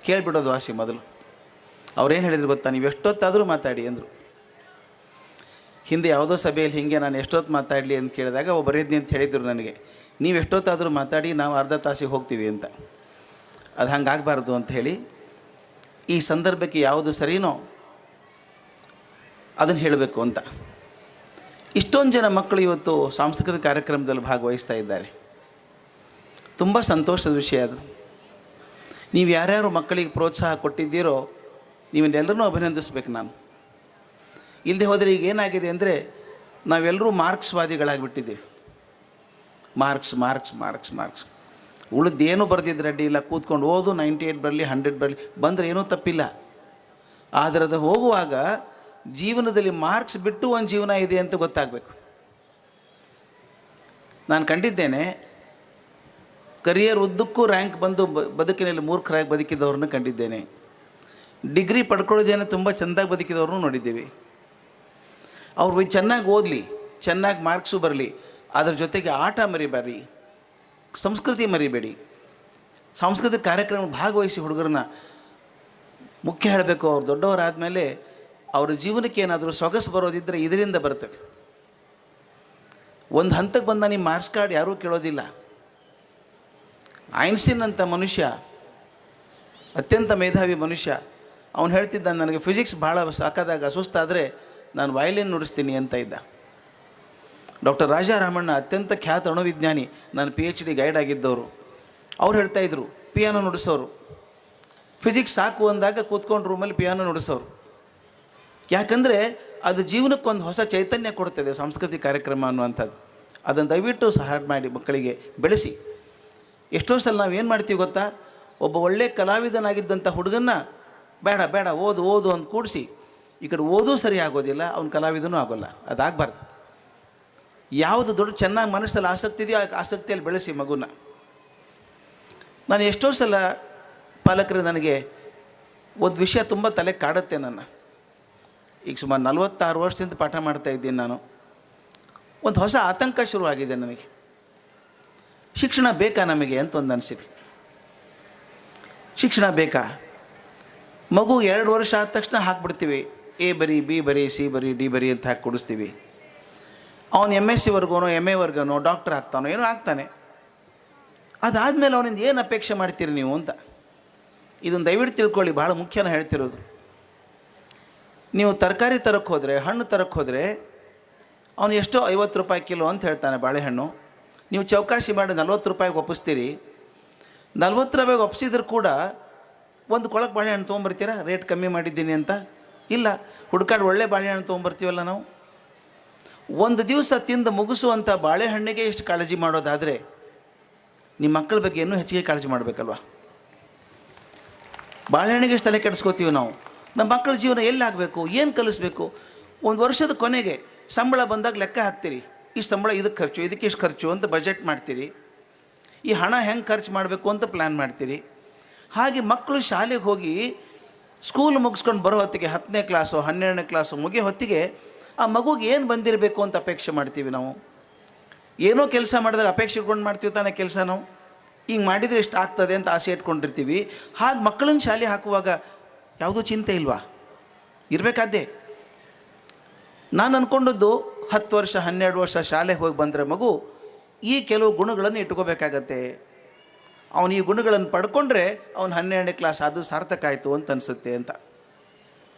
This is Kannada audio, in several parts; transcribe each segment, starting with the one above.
ಕೇಳಿಬಿಡೋದು ವಾಸಿ ಮೊದಲು. ಅವ್ರೇನು ಹೇಳಿದ್ರು ಗೊತ್ತಾ, ನೀವು ಎಷ್ಟೊತ್ತಾದರೂ ಮಾತಾಡಿ ಅಂದರು. ಹಿಂದೆ ಯಾವುದೋ ಸಭೆಯಲ್ಲಿ ಹೀಗೆ ನಾನು ಎಷ್ಟೊತ್ತು ಮಾತಾಡಲಿ ಅಂತ ಕೇಳಿದಾಗ ಒಬ್ಬರಿದ್ನಿ ಅಂತ ಹೇಳಿದರು ನನಗೆ, ನೀವು ಎಷ್ಟೊತ್ತಾದರೂ ಮಾತಾಡಿ, ನಾವು ಅರ್ಧ ತಾಸಿಗೆ ಹೋಗ್ತೀವಿ ಅಂತ. ಅದು ಹಂಗಾಗಬಾರ್ದು ಅಂತ ಹೇಳಿ ಈ ಸಂದರ್ಭಕ್ಕೆ ಯಾವುದು ಸರಿನೋ ಅದನ್ನು ಹೇಳಬೇಕು ಅಂತ. ಇಷ್ಟೊಂದು ಜನ ಮಕ್ಕಳು ಇವತ್ತು ಸಾಂಸ್ಕೃತಿಕ ಕಾರ್ಯಕ್ರಮದಲ್ಲಿ ಭಾಗವಹಿಸ್ತಾ ಇದ್ದಾರೆ. ತುಂಬ ಸಂತೋಷದ ವಿಷಯ ಅದು. ನೀವು ಯಾರ್ಯಾರು ಮಕ್ಕಳಿಗೆ ಪ್ರೋತ್ಸಾಹ ಕೊಟ್ಟಿದ್ದೀರೋ ನೀವನ್ನೆಲ್ಲರೂ ಅಭಿನಂದಿಸ್ಬೇಕು ನಾನು. ಇಲ್ಲದೆ ಹೋದರೆ ಈಗ ಏನಾಗಿದೆ ಅಂದರೆ ನಾವೆಲ್ಲರೂ ಮಾರ್ಕ್ಸ್ವಾದಿಗಳಾಗಿಬಿಟ್ಟಿದ್ದೀವಿ. ಮಾರ್ಕ್ಸ್ ಮಾರ್ಕ್ಸ್ ಮಾರ್ಕ್ಸ್ ಮಾರ್ಕ್ಸ್ ಉಳಿದೇನು ಬರೆದಿದ್ರೆ ಅಡ್ಡಿ ಇಲ್ಲ, ಕೂತ್ಕೊಂಡು ಓದು, 98 ಬರಲಿ 100 ಬರಲಿ, ಬಂದರೆ ಏನೂ ತಪ್ಪಿಲ್ಲ. ಆದರೆ ಅದು ಹೋಗುವಾಗ ಜೀವನದಲ್ಲಿ ಮಾರ್ಕ್ಸ್ ಬಿಟ್ಟು ಒಂದು ಜೀವನ ಇದೆ ಅಂತ ಗೊತ್ತಾಗಬೇಕು. ನಾನು ಕಂಡಿದ್ದೇನೆ, ಕರಿಯರ್ ಉದ್ದಕ್ಕೂ ರ್ಯಾಂಕ್ ಬಂದು ಬದುಕಿನಲ್ಲಿ ಮೂರ್ಖರಾಗಿ ಬದುಕಿದವ್ರನ್ನ ಕಂಡಿದ್ದೇನೆ. ಡಿಗ್ರಿ ಪಡ್ಕೊಳ್ಳೋದೇನೋ ತುಂಬ ಚೆಂದಾಗಿ ಬದುಕಿದವ್ರನ್ನೂ ನೋಡಿದ್ದೀವಿ. ಅವ್ರು ಚೆನ್ನಾಗಿ ಓದಲಿ, ಚೆನ್ನಾಗಿ ಮಾರ್ಕ್ಸು ಬರಲಿ, ಅದರ ಜೊತೆಗೆ ಆಟ ಮರಿಬೇಡಿ, ಸಂಸ್ಕೃತಿ ಮರಿಬೇಡಿ. ಸಾಂಸ್ಕೃತಿಕ ಕಾರ್ಯಕ್ರಮ ಭಾಗವಹಿಸಿ ಹುಡುಗರನ್ನ ಮುಖ್ಯ ಹೇಳಬೇಕು. ಅವ್ರು ದೊಡ್ಡವರಾದಮೇಲೆ ಅವ್ರ ಜೀವನಕ್ಕೆ ಏನಾದರೂ ಸೊಗಸು ಬರೋದಿದ್ದರೆ ಇದರಿಂದ ಬರ್ತದೆ. ಒಂದು ಹಂತಕ್ಕೆ ಬಂದ ನಿಮ್ಮ ಮಾರ್ಕ್ಸ್ ಕಾರ್ಡ್ ಯಾರೂ ಕೇಳೋದಿಲ್ಲ. ಐನ್ಸ್ಟೀನ್ ಅಂತ ಮನುಷ್ಯ, ಅತ್ಯಂತ ಮೇಧಾವಿ ಮನುಷ್ಯ, ಅವನು ಹೇಳ್ತಿದ್ದ, ನನಗೆ ಫಿಸಿಕ್ಸ್ ಭಾಳ ಸಾಕಾದಾಗ ಸುಸ್ತಾದರೆ ನಾನು ವಯಲಿನ್ ನುಡಿಸ್ತೀನಿ ಅಂತ ಇದ್ದ. ಡಾಕ್ಟರ್ ರಾಜಾರಾಮಣ್ಣ ಅತ್ಯಂತ ಖ್ಯಾತ ಅಣುವಿಜ್ಞಾನಿ, ನಾನು PhD ಗೈಡ್ ಆಗಿದ್ದವರು, ಅವ್ರು ಹೇಳ್ತಾಯಿದ್ರು ಪಿಯಾನೋ ನುಡಿಸೋರು. ಫಿಸಿಕ್ಸ್ ಸಾಕು ಅಂದಾಗ ಕೂತ್ಕೊಂಡು ರೂಮಲ್ಲಿ ಪಿಯಾನೋ ನುಡಿಸೋರು. ಯಾಕಂದರೆ ಅದು ಜೀವನಕ್ಕೊಂದು ಹೊಸ ಚೈತನ್ಯ ಕೊಡ್ತದೆ ಸಾಂಸ್ಕೃತಿಕ ಕಾರ್ಯಕ್ರಮ ಅನ್ನುವಂಥದ್ದು. ಅದನ್ನು ದಯವಿಟ್ಟು ಸಹಾಯ ಮಾಡಿ, ಮಕ್ಕಳಿಗೆ ಬೆಳೆಸಿ. ಎಷ್ಟೋ ಸಲ ನಾವು ಏನು ಮಾಡ್ತೀವಿ ಗೊತ್ತಾ, ಒಬ್ಬ ಒಳ್ಳೆಯ ಕಲಾವಿದನಾಗಿದ್ದಂಥ ಹುಡುಗನ್ನ ಬೇಡ ಬೇಡ ಓದು ಓದು ಅಂತ ಕೂಡಿಸಿ, ಈ ಕಡೆ ಓದೂ ಸರಿ ಆಗೋದಿಲ್ಲ, ಅವ್ನು ಕಲಾವಿದನೂ ಆಗೋಲ್ಲ. ಅದಾಗಬಾರ್ದು. ಯಾವುದು ದೊಡ್ಡ ಚೆನ್ನಾಗಿ ಮನಸ್ಸಲ್ಲಿ ಆಸಕ್ತಿ ಇದೆಯೋ ಆ ಆಸಕ್ತಿಯಲ್ಲಿ ಬೆಳೆಸಿ ಮಗುನ. ನಾನು ಎಷ್ಟೋ ಸಲ ಪಾಲಕರು ನನಗೆ ಒಂದು ವಿಷಯ ತುಂಬ ತಲೆ ಕಾಡುತ್ತೆ. ಈಗ ಸುಮಾರು 46 ವರ್ಷದಿಂದ ಪಾಠ ಮಾಡ್ತಾಯಿದ್ದೀನಿ ನಾನು. ಒಂದು ಹೊಸ ಆತಂಕ ಶುರುವಾಗಿದೆ ನನಗೆ. ಶಿಕ್ಷಣ ಬೇಕಾ ನಮಗೆ ಅಂತ ಒಂದು ಅನಿಸಿದೆ. ಶಿಕ್ಷಣ ಬೇಕಾ? ಮಗು 2 ವರ್ಷ ಆದ ತಕ್ಷಣ ಹಾಕ್ಬಿಡ್ತೀವಿ, A ಬರಿ, B ಬರಿ, C ಬರಿ, D ಬರಿ ಅಂತ ಹಾಕಿ ಕೊಡಿಸ್ತೀವಿ. ಅವನು MSc ವರ್ಗನೋ MA ವರ್ಗನೋ ಡಾಕ್ಟರ್ ಆಗ್ತಾನೋ ಏನೋ ಆಗ್ತಾನೆ. ಅದಾದಮೇಲೆ ಅವನಿಂದ ಏನು ಅಪೇಕ್ಷೆ ಮಾಡ್ತೀರಿ ನೀವು ಅಂತ ಇದನ್ನು ದಯವಿಟ್ಟು ತಿಳ್ಕೊಳ್ಳಿ. ಭಾಳ ಮುಖ್ಯನ ಹೇಳ್ತಿರೋದು. ನೀವು ತರಕಾರಿ ತರಕ್ಕೆ ಹೋದರೆ, ಹಣ್ಣು ತರಕ್ಕೆ ಹೋದರೆ, ಅವನು ಎಷ್ಟೋ 50 ರೂಪಾಯಿ ಕಿಲೋ ಅಂತ ಹೇಳ್ತಾನೆ ಬಾಳೆಹಣ್ಣು. ನೀವು ಚೌಕಾಸಿ ಮಾಡಿ 40 ರೂಪಾಯಿಗೆ ಒಪ್ಪಿಸ್ತೀರಿ. 40 ರೂಪಾಯಿಗೆ ಒಪ್ಪಿಸಿದ್ರು ಕೂಡ ಒಂದು ಕೊಳಕ್ಕೆ ಬಾಳೆಹಣ್ಣು ತೊಗೊಂಬರ್ತೀರಾ ರೇಟ್ ಕಮ್ಮಿ ಮಾಡಿದ್ದೀನಿ ಅಂತ? ಇಲ್ಲ, ಹುಡ್ಕಾಡು ಒಳ್ಳೆ ಬಾಳೆಹಣ್ಣು ತೊಗೊಂಬರ್ತೀವಲ್ಲ ನಾವು. ಒಂದು ದಿವಸ ತಿಂದು ಮುಗಿಸುವಂಥ ಬಾಳೆಹಣ್ಣಿಗೆ ಎಷ್ಟು ಕಾಳಜಿ ಮಾಡೋದಾದರೆ ನಿಮ್ಮ ಮಕ್ಕಳ ಬಗ್ಗೆ ಇನ್ನೂ ಹೆಚ್ಚಿಗೆ ಕಾಳಜಿ ಮಾಡಬೇಕಲ್ವ? ಬಾಳೆಹಣ್ಣಿಗೆ ಎಷ್ಟು ತಲೆ ಕೆಡಿಸ್ಕೋತೀವಿ ನಾವು. ನಮ್ಮ ಮಕ್ಕಳ ಜೀವನ ಎಲ್ಲಾಗಬೇಕು, ಏನು ಕಲಿಸ್ಬೇಕು? ಒಂದು ವರ್ಷದ ಕೊನೆಗೆ ಸಂಬಳ ಬಂದಾಗ ಲೆಕ್ಕ ಹಾಕ್ತೀರಿ, ಇಷ್ಟು ಸಂಬಳ ಇದಕ್ಕೆ ಖರ್ಚು, ಇದಕ್ಕೆ ಇಷ್ಟು ಖರ್ಚು ಅಂತ ಬಜೆಟ್ ಮಾಡ್ತೀರಿ. ಈ ಹಣ ಹೆಂಗೆ ಖರ್ಚು ಮಾಡಬೇಕು ಅಂತ ಪ್ಲ್ಯಾನ್ ಮಾಡ್ತೀರಿ. ಹಾಗೆ ಮಕ್ಕಳು ಶಾಲೆಗೆ ಹೋಗಿ ಸ್ಕೂಲ್ ಮುಗಿಸ್ಕೊಂಡು ಬರೋ ಹೊತ್ತಿಗೆ 10ನೇ ಕ್ಲಾಸು 12ನೇ ಕ್ಲಾಸು ಮುಗಿಯೋ ಹೊತ್ತಿಗೆ ಆ ಮಗುಗೆ ಏನು ಬಂದಿರಬೇಕು ಅಂತ ಅಪೇಕ್ಷೆ ಮಾಡ್ತೀವಿ ನಾವು. ಏನೋ ಕೆಲಸ ಮಾಡಿದಾಗ ಅಪೇಕ್ಷೆ ಇಟ್ಕೊಂಡು ಮಾಡ್ತೀವಿ ತಾನೇ ಕೆಲಸ ನಾವು. ಹಿಂಗೆ ಮಾಡಿದರೆ ಇಷ್ಟು ಆಗ್ತದೆ ಅಂತ ಆಸೆ ಇಟ್ಕೊಂಡಿರ್ತೀವಿ. ಹಾಗೆ ಮಕ್ಕಳನ್ನ ಶಾಲೆ ಹಾಕುವಾಗ ಯಾವುದೂ ಚಿಂತೆ ಇಲ್ವಾ? ಇರಬೇಕಾದ್ದೇ. ನಾನು ಅಂದ್ಕೊಂಡದ್ದು 10 ವರ್ಷ 12 ವರ್ಷ ಶಾಲೆಗೆ ಹೋಗಿ ಬಂದರೆ ಮಗು ಈ ಕೆಲವು ಗುಣಗಳನ್ನು ಇಟ್ಕೋಬೇಕಾಗತ್ತೆ. ಅವನು ಈ ಗುಣಗಳನ್ನು ಪಡ್ಕೊಂಡ್ರೆ ಅವನು 12ನೇ ಕ್ಲಾಸ್ ಅದು ಸಾರ್ಥಕ ಆಯಿತು ಅಂತ ಅನಿಸುತ್ತೆ ಅಂತ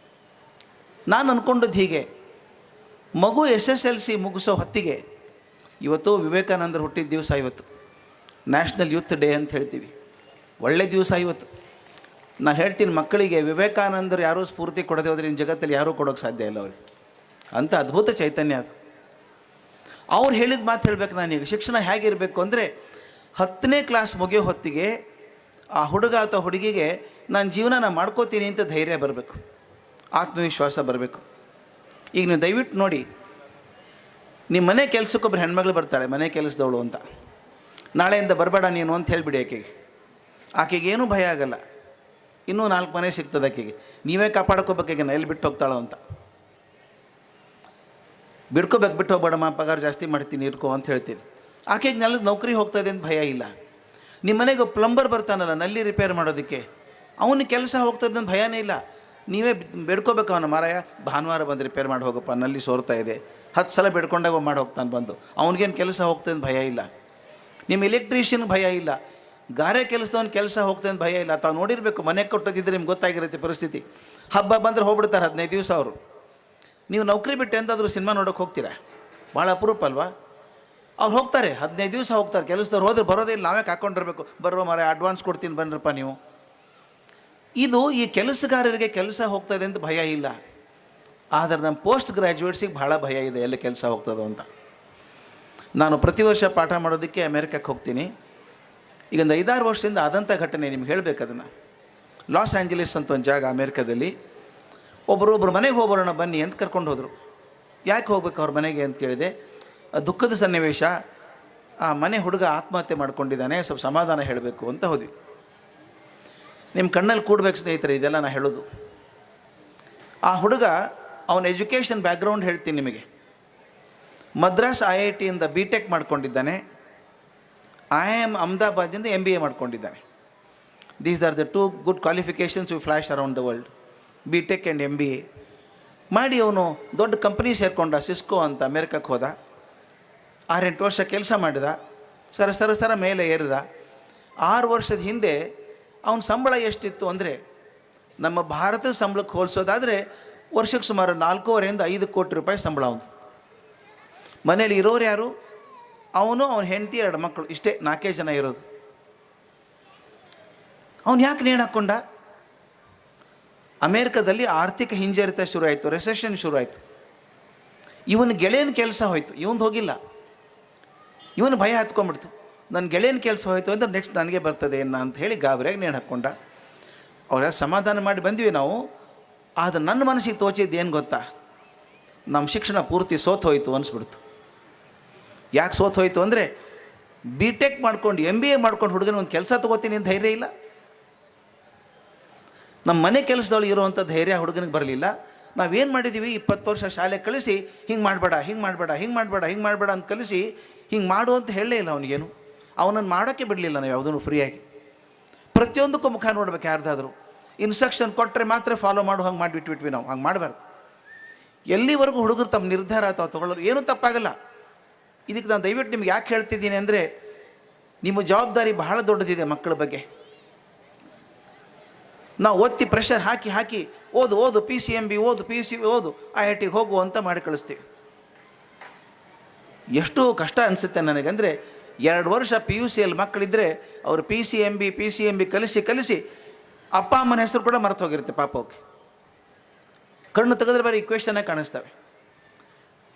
ನಾನು ಅಂದ್ಕೊಂಡದ್ದು. ಹೀಗೆ ಮಗು SSLC ಮುಗಿಸೋ ಹೊತ್ತಿಗೆ, ಇವತ್ತು ವಿವೇಕಾನಂದರು ಹುಟ್ಟಿದ ದಿವಸ, ಇವತ್ತು ನ್ಯಾಷನಲ್ ಯೂತ್ ಡೇ ಅಂತ ಹೇಳ್ತೀವಿ, ಒಳ್ಳೆ ದಿವಸ ಇವತ್ತು. ನಾನು ಹೇಳ್ತೀನಿ ಮಕ್ಕಳಿಗೆ, ವಿವೇಕಾನಂದರು ಯಾರೂ ಸ್ಫೂರ್ತಿ ಕೊಡದೆ ಹೋದರೆ ಇನ್ನು ಜಗತ್ತಲ್ಲಿ ಯಾರೂ ಕೊಡೋಕ್ಕೆ ಸಾಧ್ಯ ಇಲ್ಲ ಅವ್ರಿಗೆ. ಅಂಥ ಅದ್ಭುತ ಚೈತನ್ಯ ಅದು. ಅವ್ರು ಹೇಳಿದ ಮಾತು ಹೇಳಬೇಕು ನಾನೀಗ. ಶಿಕ್ಷಣ ಹೇಗಿರಬೇಕು ಅಂದರೆ 10ನೇ ಕ್ಲಾಸ್ ಮುಗಿಯೋ ಹೊತ್ತಿಗೆ ಆ ಹುಡುಗ ಅಥವಾ ಹುಡುಗಿಗೆ ನಾನು ಜೀವನ ಮಾಡ್ಕೋತೀನಿ ಅಂತ ಧೈರ್ಯ ಬರಬೇಕು, ಆತ್ಮವಿಶ್ವಾಸ ಬರಬೇಕು. ಈಗ ನೀವು ದಯವಿಟ್ಟು ನೋಡಿ, ನಿಮ್ಮ ಮನೆ ಕೆಲಸಕ್ಕೊಬ್ಬರು ಹೆಣ್ಮಗಳು ಬರ್ತಾಳೆ, ಮನೆ ಕೆಲಸದವಳು ಅಂತ. ನಾಳೆಯಿಂದ ಬರಬೇಡ ನೀನು ಅಂತ ಹೇಳಿಬಿಡಿ ಆಕೆಗೆ ಏನೂ ಭಯ ಆಗಲ್ಲ. ಇನ್ನೂ 4 ಮನೆ ಸಿಗ್ತದೆ ಆಕೆಗೆ. ನೀವೇ ಕಾಪಾಡ್ಕೋಬೇಕಾಗೆ ಎಲ್ಲಿ ಬಿಟ್ಟು ಹೋಗ್ತಾಳೋ ಅಂತ. ಬಿಡ್ಕೋಬೇಕು, ಬಿಟ್ಟು ಹೋಗ್ಬೇಡಮ್ಮ, ಪಗಾರ ಜಾಸ್ತಿ ಮಾಡ್ತೀನಿ ಇರ್ಕೋ ಅಂತ ಹೇಳ್ತೀನಿ. ಆಕೆಗೆ ನೌಕರಿ ಹೋಗ್ತಾಯಿದೆ ಅಂತ ಭಯ ಇಲ್ಲ. ನಿಮ್ಮ ಮನೆಗೆ ಪ್ಲಂಬರ್ ಬರ್ತಾನಲ್ಲ ನಲ್ಲಿ ರಿಪೇರ್ ಮಾಡೋದಕ್ಕೆ, ಅವನಿಗೆ ಕೆಲಸ ಹೋಗ್ತದೆ ಅಂತ ಭಯನೇ ಇಲ್ಲ. ನೀವೇ ಬೇಡ್ಕೋಬೇಕು ಅವನ ಮಾರಾಯ ಭಾನುವಾರ ಬಂದು ರಿಪೇರ್ ಮಾಡಿ ಹೋಗಪ್ಪ, ನಲ್ಲಿ ಸೋರ್ತಾ ಇದೆ, 10 ಸಲ ಬೇಡ್ಕೊಂಡಾಗ ಮಾಡಿ ಹೋಗ್ತಾನೆ ಬಂದು. ಅವ್ನಿಗೇನು ಕೆಲಸ ಹೋಗ್ತದೆ ಅಂತ ಭಯ ಇಲ್ಲ. ನಿಮ್ಮ ಎಲೆಕ್ಟ್ರಿಷಿಯನ್ಗೆ ಭಯ ಇಲ್ಲ, ಗಾರೆ ಕೆಲಸದವನು ಕೆಲಸ ಹೋಗ್ತದೆ ಅಂತ ಭಯ ಇಲ್ಲ. ತಾವು ನೋಡಿರಬೇಕು, ಮನೆ ಕೊಟ್ಟದಿದ್ದರೆ ನಿಮ್ಗೆ ಗೊತ್ತಾಗಿರುತ್ತೆ ಪರಿಸ್ಥಿತಿ. ಹಬ್ಬ ಬಂದರೆ ಹೋಗ್ಬಿಡ್ತಾರೆ 15 ದಿವಸ ಅವರು. ನೀವು ನೌಕರಿ ಬಿಟ್ಟು ಎಂತಾದರೂ ಸಿನಿಮಾ ನೋಡೋಕೆ ಹೋಗ್ತೀರಾ? ಭಾಳ ಅಪರೂಪ ಅಲ್ವಾ? ಅವ್ರು ಹೋಗ್ತಾರೆ, 15 ದಿವಸ ಹೋಗ್ತಾರೆ. ಕೆಲಸದವ್ರು ಹೋದ್ರೆ ಬರೋದೇ ಇಲ್ಲ, ನಾವೇ ಹಾಕ್ಕೊಂಡಿರ್ಬೇಕು. ಬರೋ ಮಾರಾಯ ಅಡ್ವಾನ್ಸ್ ಕೊಡ್ತೀನಿ ಬನ್ನಿರಪ್ಪ ನೀವು. ಇದು ಈ ಕೆಲಸಗಾರರಿಗೆ ಕೆಲಸ ಹೋಗ್ತದೆ ಅಂತ ಭಯ ಇಲ್ಲ. ಆದರೆ ನಮ್ಮ ಪೋಸ್ಟ್ ಗ್ರ್ಯಾಜುಯೇಟ್ಸಿಗೆ ಭಾಳ ಭಯ ಇದೆ, ಎಲ್ಲಿ ಕೆಲಸ ಹೋಗ್ತದೋ ಅಂತ. ನಾನು ಪ್ರತಿ ವರ್ಷ ಪಾಠ ಮಾಡೋದಕ್ಕೆ ಅಮೇರಿಕಕ್ಕೆ ಹೋಗ್ತೀನಿ. ಈಗ ಒಂದು 5-6 ವರ್ಷದಿಂದ ಆದಂಥ ಘಟನೆ ನಿಮ್ಗೆ ಹೇಳಬೇಕು. ಅದನ್ನು ಲಾಸ್ ಆ್ಯಂಜಲೀಸ್ ಅಂತ ಒಂದು ಜಾಗ ಅಮೇರಿಕಾದಲ್ಲಿ, ಒಬ್ಬರು ಮನೆಗೆ ಹೋಗೋಣ ಬನ್ನಿ ಅಂತ ಕರ್ಕೊಂಡು ಹೋದರು. ಯಾಕೆ ಹೋಗ್ಬೇಕು ಅವ್ರ ಮನೆಗೆ ಅಂತ ಕೇಳಿದೆ. ದುಃಖದ ಸನ್ನಿವೇಶ, ಆ ಮನೆ ಹುಡುಗ ಆತ್ಮಹತ್ಯೆ ಮಾಡ್ಕೊಂಡಿದ್ದಾನೆ, ಸ್ವಲ್ಪ ಸಮಾಧಾನ ಹೇಳಬೇಕು ಅಂತ ಹೋದ್ವಿ. ನಿಮ್ಮ ಕಣ್ಣಲ್ಲಿ ಕೂಡಬೇಕು ಸ್ನೇಹಿತರೆ, ಇದೆಲ್ಲ ನಾನು ಹೇಳೋದು. ಆ ಹುಡುಗ ಅವನ ಎಜುಕೇಷನ್ ಬ್ಯಾಕ್ಗ್ರೌಂಡ್ ಹೇಳ್ತೀನಿ ನಿಮಗೆ. ಮದ್ರಾಸ್ IITಯಿಂದ BTech ಮಾಡ್ಕೊಂಡಿದ್ದಾನೆ. IIM ಅಹಮದಾಬಾದಿಂದ MBA ಮಾಡ್ಕೊಂಡಿದ್ದಾನೆ. These are the 2 good qualifications we flash around the world. BTech and MBA ಮಾಡಿ ಅವನು ದೊಡ್ಡ ಕಂಪ್ನಿ ಸೇರಿಕೊಂಡ, ಸಿಸ್ಕೋ ಅಂತ. ಅಮೇರಿಕಕ್ಕೆ ಹೋದ, 6-8 ವರ್ಷ ಕೆಲಸ ಮಾಡಿದ, ಸರ ಮೇಲೆ ಏರಿದ. 6 ವರ್ಷದ ಹಿಂದೆ ಅವನ ಸಂಬಳ ಎಷ್ಟಿತ್ತು ಅಂದರೆ, ನಮ್ಮ ಭಾರತದ ಸಂಬಳಕ್ಕೆ ಹೋಲಿಸೋದಾದರೆ ವರ್ಷಕ್ಕೆ ಸುಮಾರು 4.5 5 ಕೋಟಿ ರೂಪಾಯಿ ಸಂಬಳ ಅವನು. ಮನೇಲಿ ಇರೋರು ಯಾರು? ಅವನು, ಅವನ ಹೆಂಡತಿ, 2 ಮಕ್ಕಳು, ಇಷ್ಟೇ, 4 ಜನ ಇರೋದು. ಅವನು ಯಾಕೆ ನೇಣು ಹಾಕ್ಕೊಂಡ? ಅಮೇರಿಕಾದಲ್ಲಿ ಆರ್ಥಿಕ ಹಿಂಜರಿತ ಶುರು ಆಯಿತು, ರೆಸೆಷನ್ ಶುರು ಆಯಿತು. ಇವನ ಗೆಳೆಯನ ಕೆಲಸ ಹೋಯಿತು, ಇವನು ಹೋಗಿಲ್ಲ. ಇವನು ಭಯ ಹತ್ಕೊಂಡ್ಬಿಡ್ತು, ನನ್ನ ಗೆಳೆಯನ ಕೆಲಸ ಹೋಯಿತು ಅಂದರೆ ನೆಕ್ಸ್ಟ್ ನನಗೆ ಬರ್ತದೆ ಏನ ಅಂತ ಹೇಳಿ ಗಾಬರಿಯಾಗಿ ನೇಣು ಹಾಕ್ಕೊಂಡ. ಅವರೆಲ್ಲ ಸಮಾಧಾನ ಮಾಡಿ ಬಂದ್ವಿ ನಾವು. ಆದರೆ ನನ್ನ ಮನಸ್ಸಿಗೆ ತೋಚಿದ್ದು ಏನು ಗೊತ್ತಾ? ನಮ್ಮ ಶಿಕ್ಷಣ ಪೂರ್ತಿ ಸೋತು ಹೋಯಿತು ಅನಿಸ್ಬಿಡ್ತು. ಯಾಕೆ ಸೋತು ಹೋಯಿತು ಅಂದರೆ, BTech ಮಾಡ್ಕೊಂಡು MBA ಮಾಡ್ಕೊಂಡು ಹುಡುಗನ ಒಂದು ಕೆಲಸ ತೊಗೋತೀನಿ ಅಂತ ಧೈರ್ಯ ಇಲ್ಲ. ನಮ್ಮ ಮನೆ ಕೆಲಸದವಳು ಇರುವಂಥ ಧೈರ್ಯ ಹುಡುಗನಿಗೆ ಬರಲಿಲ್ಲ. ನಾವೇನು ಮಾಡಿದ್ದೀವಿ, 20 ವರ್ಷ ಶಾಲೆ ಕಳಿಸಿ ಹಿಂಗೆ ಮಾಡಬೇಡ, ಹಿಂಗೆ ಮಾಡಬೇಡ, ಹಿಂಗೆ ಮಾಡಬೇಡ, ಹಿಂಗೆ ಮಾಡಬೇಡ ಅಂತ ಕಲಿಸಿ ಹಿಂಗೆ ಮಾಡು ಅಂತ ಹೇಳಲೇ ಇಲ್ಲ ಅವನಿಗೇನು. ಅವನನ್ನು ಮಾಡೋಕ್ಕೆ ಬಿಡಲಿಲ್ಲ ನಾವು ಯಾವುದನ್ನು ಫ್ರೀಯಾಗಿ. ಪ್ರತಿಯೊಂದಕ್ಕೂ ಮುಖ ನೋಡ್ಬೇಕು. ಯಾರ್ದಾದರೂ ಇನ್ಸ್ಟ್ರಕ್ಷನ್ ಕೊಟ್ಟರೆ ಮಾತ್ರ ಫಾಲೋ ಮಾಡು, ಹಂಗೆ ಮಾಡಿಬಿಟ್ಬಿಟ್ವಿ ನಾವು. ಹಂಗೆ ಮಾಡಬಾರ್ದು. ಎಲ್ಲಿವರೆಗೂ ಹುಡುಗರು ತಮ್ಮ ನಿರ್ಧಾರ ಅಥವಾ ತೊಗೊಳ್ಳೋರು ಏನೂ ತಪ್ಪಾಗಲ್ಲ. ಇದಕ್ಕೆ ನಾನು ದಯವಿಟ್ಟು ನಿಮ್ಗೆ ಯಾಕೆ ಹೇಳ್ತಿದ್ದೀನಿ ಅಂದರೆ, ನಿಮ್ಮ ಜವಾಬ್ದಾರಿ ಬಹಳ ದೊಡ್ಡದಿದೆ ಮಕ್ಕಳ ಬಗ್ಗೆ. ನಾವು ಒತ್ತಿ ಪ್ರೆಷರ್ ಹಾಕಿ ಓದು PCMB ಓದು, PUC ಓದು, IITಗೆ ಹೋಗು ಅಂತ ಮಾಡಿ ಕಳಿಸ್ತೀವಿ. ಎಷ್ಟು ಕಷ್ಟ ಅನಿಸುತ್ತೆ ನನಗಂದರೆ, 2 ವರ್ಷ PUCಯಲ್ಲಿ ಮಕ್ಕಳಿದ್ದರೆ ಅವರು PCMB ಕಲಿಸಿ ಅಪ್ಪ ಅಮ್ಮನ ಹೆಸರು ಕೂಡ ಮರೆತು ಹೋಗಿರುತ್ತೆ ಪಾಪ. ಹೋಗಿ ಕಣ್ಣು ತೆಗೆದ್ರೆ ಬೇರೆ ಇಕ್ವೇಷನ್ನೇ ಕಾಣಿಸ್ತವೆ.